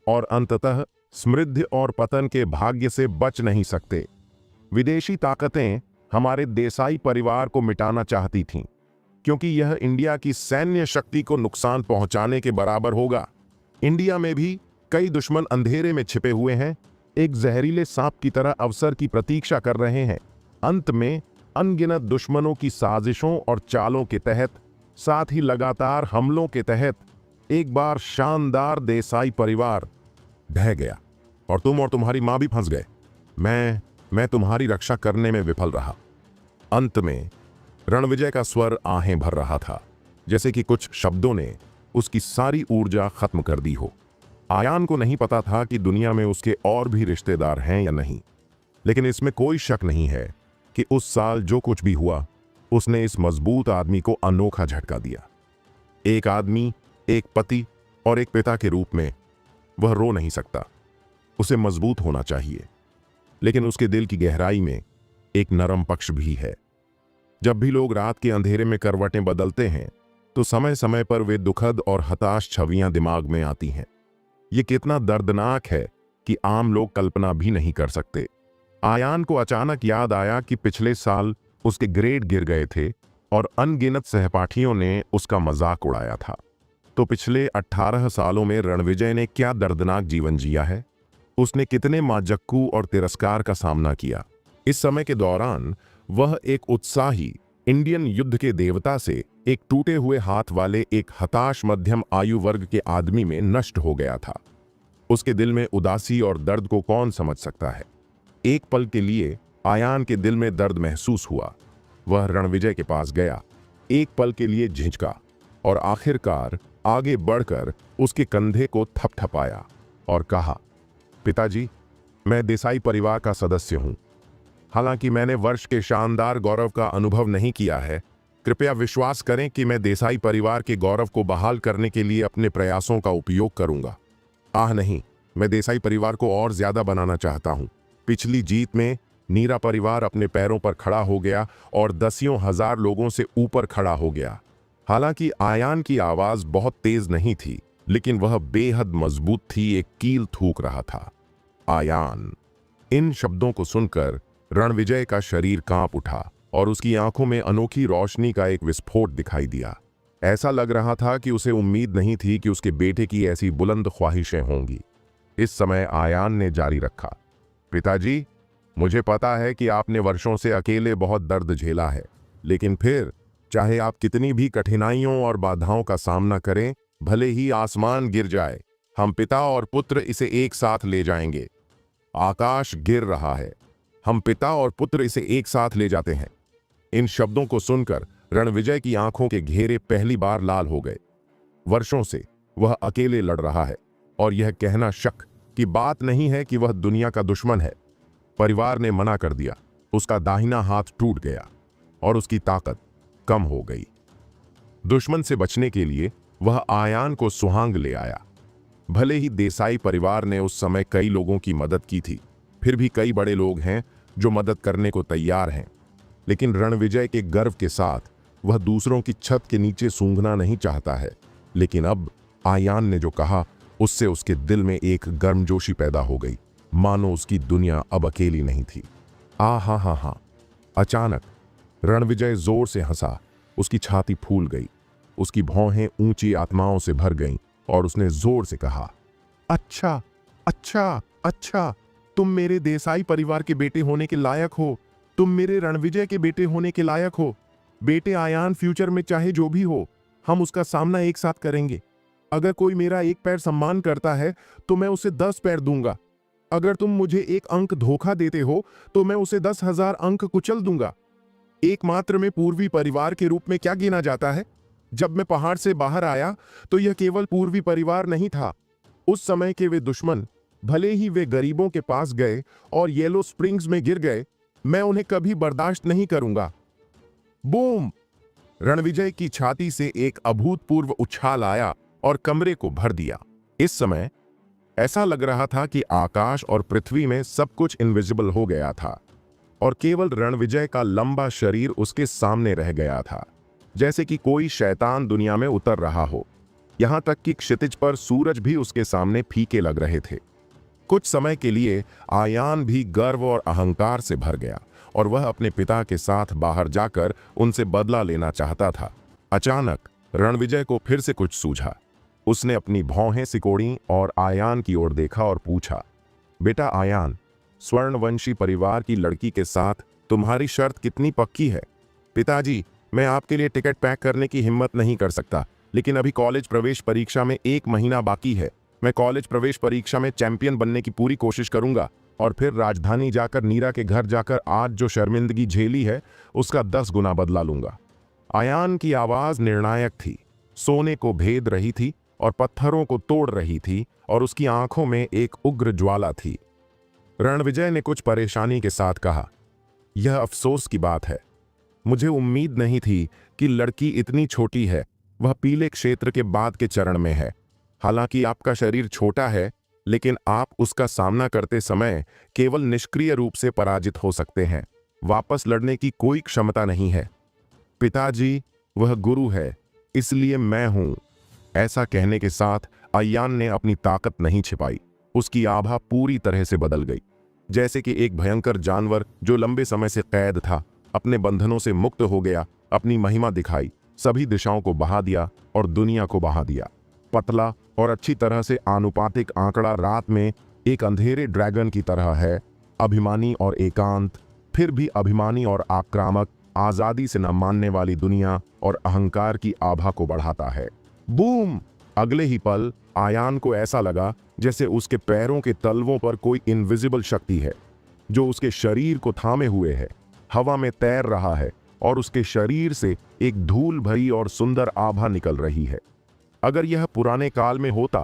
और अंततः समृद्धि और पतन के भाग्य से बच नहीं सकते। विदेशी ताकतें हमारे देसाई परिवार को मिटाना चाहती थीं, क्योंकि यह इंडिया की सैन्य शक्ति को नुकसान पहुंचाने के बराबर होगा। इंडिया में भी कई दुश्मन अंधेरे में छिपे हुए हैं, एक जहरीले सांप की तरह अवसर की प्रतीक्षा कर रहे हैं। अंत में अनगिनत दुश्मनों की साजिशों और चालों के तहत, साथ ही लगातार हमलों के तहत एक बार शानदार देसाई परिवार ढह गया और तुम और तुम्हारी मां भी फंस गए। मैं तुम्हारी रक्षा करने में विफल रहा। अंत में रणविजय का स्वर आहें भर रहा था, जैसे कि कुछ शब्दों ने उसकी सारी ऊर्जा खत्म कर दी हो। आयान को नहीं पता था कि दुनिया में उसके और भी रिश्तेदार हैं या नहीं, लेकिन इसमें कोई शक नहीं है कि उस साल जो कुछ भी हुआ, उसने इस मजबूत आदमी को अनोखा झटका दिया। एक आदमी, एक पति और एक पिता के रूप में वह रो नहीं सकता। उसे मजबूत होना चाहिए, लेकिन उसके दिल की गहराई में एक नरम पक्ष भी है। जब भी लोग रात के अंधेरे में करवटें बदलते हैं तो समय समय पर वे दुखद और हताश छवियां दिमाग में आती हैं। ये कितना दर्दनाक है कि आम लोग कल्पना भी नहीं कर सकते। आयान को अचानक याद आया कि पिछले साल उसके ग्रेड गिर गए थे और अनगिनत सहपाठियों ने उसका मजाक उड़ाया था। तो पिछले 18 सालों में रणविजय ने क्या दर्दनाक जीवन जिया है। उसने कितने माजक्कू और तिरस्कार का सामना किया। इस समय के दौरान वह एक उत्साही इंडियन युद्ध के देवता से एक टूटे हुए हाथ वाले एक हताश मध्यम आयु वर्ग के आदमी में नष्ट हो गया था। उसके दिल में उदासी और दर्द को कौन समझ सकता है। एक पल के लिए आयान के दिल में दर्द महसूस हुआ। वह रणविजय के पास गया, एक पल के लिए झिझका और आखिरकार आगे बढ़कर उसके कंधे को थपथपाया और कहा, पिताजी, मैं देसाई परिवार का सदस्य हूं। हालांकि मैंने वर्ष के शानदार गौरव का अनुभव नहीं किया है, कृपया विश्वास करें कि मैं देसाई परिवार के गौरव को बहाल करने के लिए अपने प्रयासों का उपयोग करूंगा। आह नहीं, मैं देसाई परिवार को और ज्यादा बनाना चाहता हूं। पिछली जीत में नीरा परिवार अपने पैरों पर खड़ा हो गया और दसियों हजार लोगों से ऊपर खड़ा हो गया। हालांकि आयान की आवाज बहुत तेज नहीं थी, लेकिन वह बेहद मजबूत थी, एक कील थूक रहा था। आयान। इन शब्दों को सुनकर रणविजय का शरीर कांप उठा और उसकी आंखों में अनोखी रोशनी का एक विस्फोट दिखाई दिया। ऐसा लग रहा था कि उसे उम्मीद नहीं थी कि उसके बेटे की ऐसी बुलंद ख्वाहिशें होंगी। इस समय आयान ने जारी रखा, पिताजी, मुझे पता है कि आपने वर्षों से अकेले बहुत दर्द झेला है, लेकिन फिर चाहे आप कितनी भी कठिनाइयों और बाधाओं का सामना करें, भले ही आसमान गिर जाए, हम पिता और पुत्र इसे एक साथ ले जाएंगे। आकाश गिर रहा है, हम पिता और पुत्र इसे एक साथ ले जाते हैं। इन शब्दों को सुनकर रणविजय की आंखों के घेरे पहली बार लाल हो गए। वर्षों से वह अकेले लड़ रहा है और यह कहना शक की बात नहीं है कि वह दुनिया का दुश्मन है। परिवार ने मना कर दिया, उसका दाहिना हाथ टूट गया और उसकी ताकत कम हो गई। दुश्मन से बचने के लिए वह आयान को सुहांग ले आया। भले ही देसाई परिवार ने उस समय कई लोगों की मदद की थी, फिर भी कई बड़े लोग हैं जो मदद करने को तैयार हैं। लेकिन रणविजय के गर्व के साथ वह दूसरों की छत के नीचे सूंघना नहीं चाहता है। लेकिन अब आयान ने जो कहा उससे उसके दिल में एक गर्मजोशी पैदा हो गई, मानो उसकी दुनिया अब अकेली नहीं थी। हा। अचानक रणविजय जोर से हंसा, उसकी छाती फूल गई, उसकी भौहें ऊंची आत्माओं से भर गईं और उसने जोर से कहा, अच्छा अच्छा अच्छा, तुम मेरे देसाई परिवार के बेटे होने के लायक हो, तुम मेरे रणविजय के बेटे होने के लायक हो। बेटे आयान, फ्यूचर में चाहे जो भी हो, हम उसका सामना एक साथ करेंगे। अगर कोई मेरा एक पैर सम्मान करता है तो मैं उसे 10 पैर दूंगा। अगर तुम मुझे एक अंक धोखा देते हो तो मैं उसे 10,000 अंक कुचल दूंगा। एकमात्र में पूर्वी परिवार के रूप में क्या गिना जाता है? जब मैं पहाड़ से बाहर आया तो यह केवल पूर्वी परिवार नहीं था। उस समय के वे दुश्मन, भले ही वे गरीबों के पास गए और येलो स्प्रिंग्स में गिर गए, मैं उन्हें कभी बर्दाश्त नहीं करूंगा। बूम! रणविजय की छाती से एक अभूतपूर्व उछाल आया और कमरे को भर दिया। इस समय ऐसा लग रहा था कि आकाश और पृथ्वी में सब कुछ इनविजिबल हो गया था और केवल रणविजय का लंबा शरीर उसके सामने रह गया था, जैसे कि कोई शैतान दुनिया में उतर रहा हो। यहां तक कि क्षितिज पर सूरज भी उसके सामने फीके लग रहे थे। कुछ समय के लिए आयान भी गर्व और अहंकार से भर गया और वह अपने पिता के साथ बाहर जाकर उनसे बदला लेना चाहता था। अचानक रणविजय को फिर से कुछ सूझा। उसने अपनी भौहें सिकोड़ी और आयान की ओर देखा और पूछा, बेटा आयान, स्वर्णवंशी परिवार की लड़की के साथ तुम्हारी शर्त कितनी पक्की है? पिताजी, मैं आपके लिए टिकट पैक करने की हिम्मत नहीं कर सकता, लेकिन अभी कॉलेज प्रवेश परीक्षा में 1 महीना बाकी है। मैं कॉलेज प्रवेश परीक्षा में चैंपियन बनने की पूरी कोशिश करूंगा और फिर राजधानी जाकर नीरा के घर जाकर आज जो शर्मिंदगी झेली है उसका 10 गुना बदला लूंगा। आयान की आवाज निर्णायक थी, सोने को भेद रही थी और पत्थरों को तोड़ रही थी और उसकी आंखों में एक उग्र ज्वाला थी। रणविजय ने कुछ परेशानी के साथ कहा, यह अफसोस की बात है। मुझे उम्मीद नहीं थी कि लड़की इतनी छोटी है। वह पीले क्षेत्र के बाद के चरण में है। हालांकि आपका शरीर छोटा है, लेकिन आप उसका सामना करते समय केवल निष्क्रिय रूप से पराजित हो सकते हैं। वापस लड़ने की कोई क्षमता नहीं है। पिताजी, वह गुरु है, इसलिए मैं हूं। ऐसा कहने के साथ आयान ने अपनी ताकत नहीं छिपाई। उसकी आभा पूरी तरह से बदल गई, जैसे कि एक भयंकर जानवर जो लंबे समय से कैद था अपने बंधनों से मुक्त हो गया। अपनी महिमा दिखाई, सभी दिशाओं को बहा दिया और दुनिया को बहा दिया। पतला और अच्छी तरह से आनुपातिक आंकड़ा रात में एक अंधेरे ड्रैगन की तरह है, अभिमानी और एकांत, फिर भी अभिमानी और आक्रामक, आजादी से न मानने वाली दुनिया और अहंकार की आभा को बढ़ाता है। बूम! अगले ही पल आयान को ऐसा लगा जैसे उसके पैरों के तलवों पर कोई इनविजिबल शक्ति है जो उसके शरीर को थामे हुए है, हवा में तैर रहा है और उसके शरीर से एक धूल भरी और सुंदर आभा निकल रही है। अगर यह पुराने काल में होता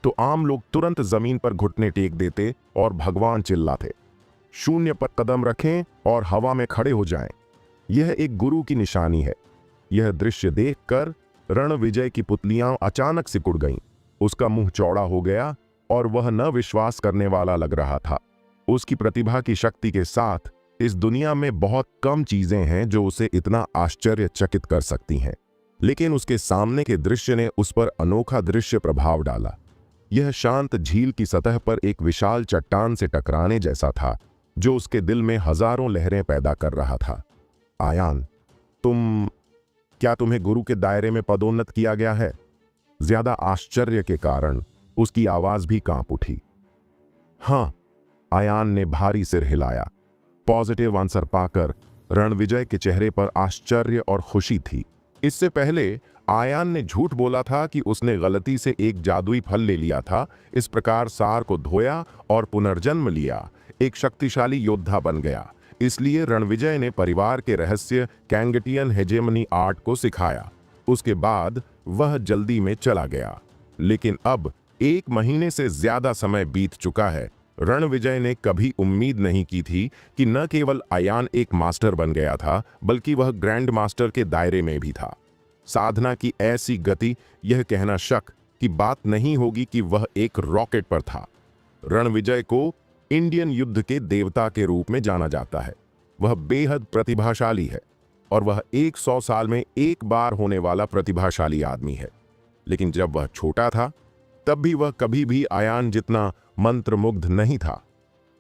तो आम लोग तुरंत जमीन पर घुटने टेक देते और भगवान चिल्लाते। शून्य पर कदम रखें और हवा में खड़े हो जाएं। यह एक गुरु की निशानी है। यह दृश्य देखकर रणविजय की पुतलियां अचानक सिकुड़ गईं। उसका मुंह चौड़ा हो गया और वह न विश्वास करने वाला लग रहा था। उसकी प्रतिभा की शक्ति के साथ इस दुनिया में बहुत कम चीजें हैं जो उसे इतना आश्चर्यचकित कर सकती हैं, लेकिन उसके सामने के दृश्य ने उस पर अनोखा दृश्य प्रभाव डाला। यह शांत झील की सतह पर एक विशाल चट्टान से टकराने जैसा था जो उसके दिल में हजारों लहरें पैदा कर रहा था। आयान, क्या तुम्हें गुरु के दायरे में पदोन्नत किया गया है? ज्यादा आश्चर्य के कारण उसकी आवाज भी कांप उठी। हां, आयान ने भारी सिर हिलाया। पॉजिटिव आंसर पाकर रणविजय के चेहरे पर आश्चर्य और खुशी थी। इससे पहले आयान ने झूठ बोला था कि उसने गलती से एक जादुई फल ले लिया था। इस प्रकार सार को धोया और पुनर्जन्म लिया, एक शक्तिशाली योद्धा बन गया। इसलिए रणविजय ने परिवार के रहस्य कैंगटियन हेजेमनी आर्ट को सिखाया। उसके बाद वह जल्दी में चला गया। लेकिन अब 1 महीने से ज्यादा समय बीत चुका है। रणविजय ने कभी उम्मीद नहीं की थी कि न केवल आयान एक मास्टर बन गया था, बल्कि वह ग्रैंड मास्टर के दायरे में भी था। साधना की ऐसी गति, यह कहना शक की बात नहीं होगी कि वह एक रॉकेट पर था। रणविजय को इंडियन युद्ध के देवता के रूप में जाना जाता है। वह बेहद प्रतिभाशाली है और वह 100 साल में एक बार होने वाला प्रतिभाशाली आदमी है। लेकिन जब वह छोटा था, तब भी वह कभी भी आयान जितना मंत्रमुग्ध नहीं था।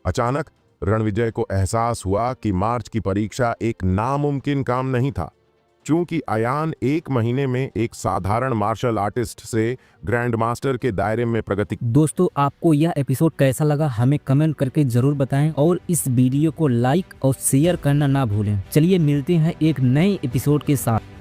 अचानक रणविजय को एहसास हुआ कि मार्च की परीक्षा एक नामुमकिन काम नहीं था। चूंकि आयान 1 महीने में एक साधारण मार्शल आर्टिस्ट से ग्रैंड मास्टर के दायरे में प्रगति। दोस्तों, आपको यह एपिसोड कैसा लगा हमें कमेंट करके जरूर बताएं और इस वीडियो को लाइक और शेयर करना ना भूलें। चलिए मिलते हैं एक नए एपिसोड के साथ।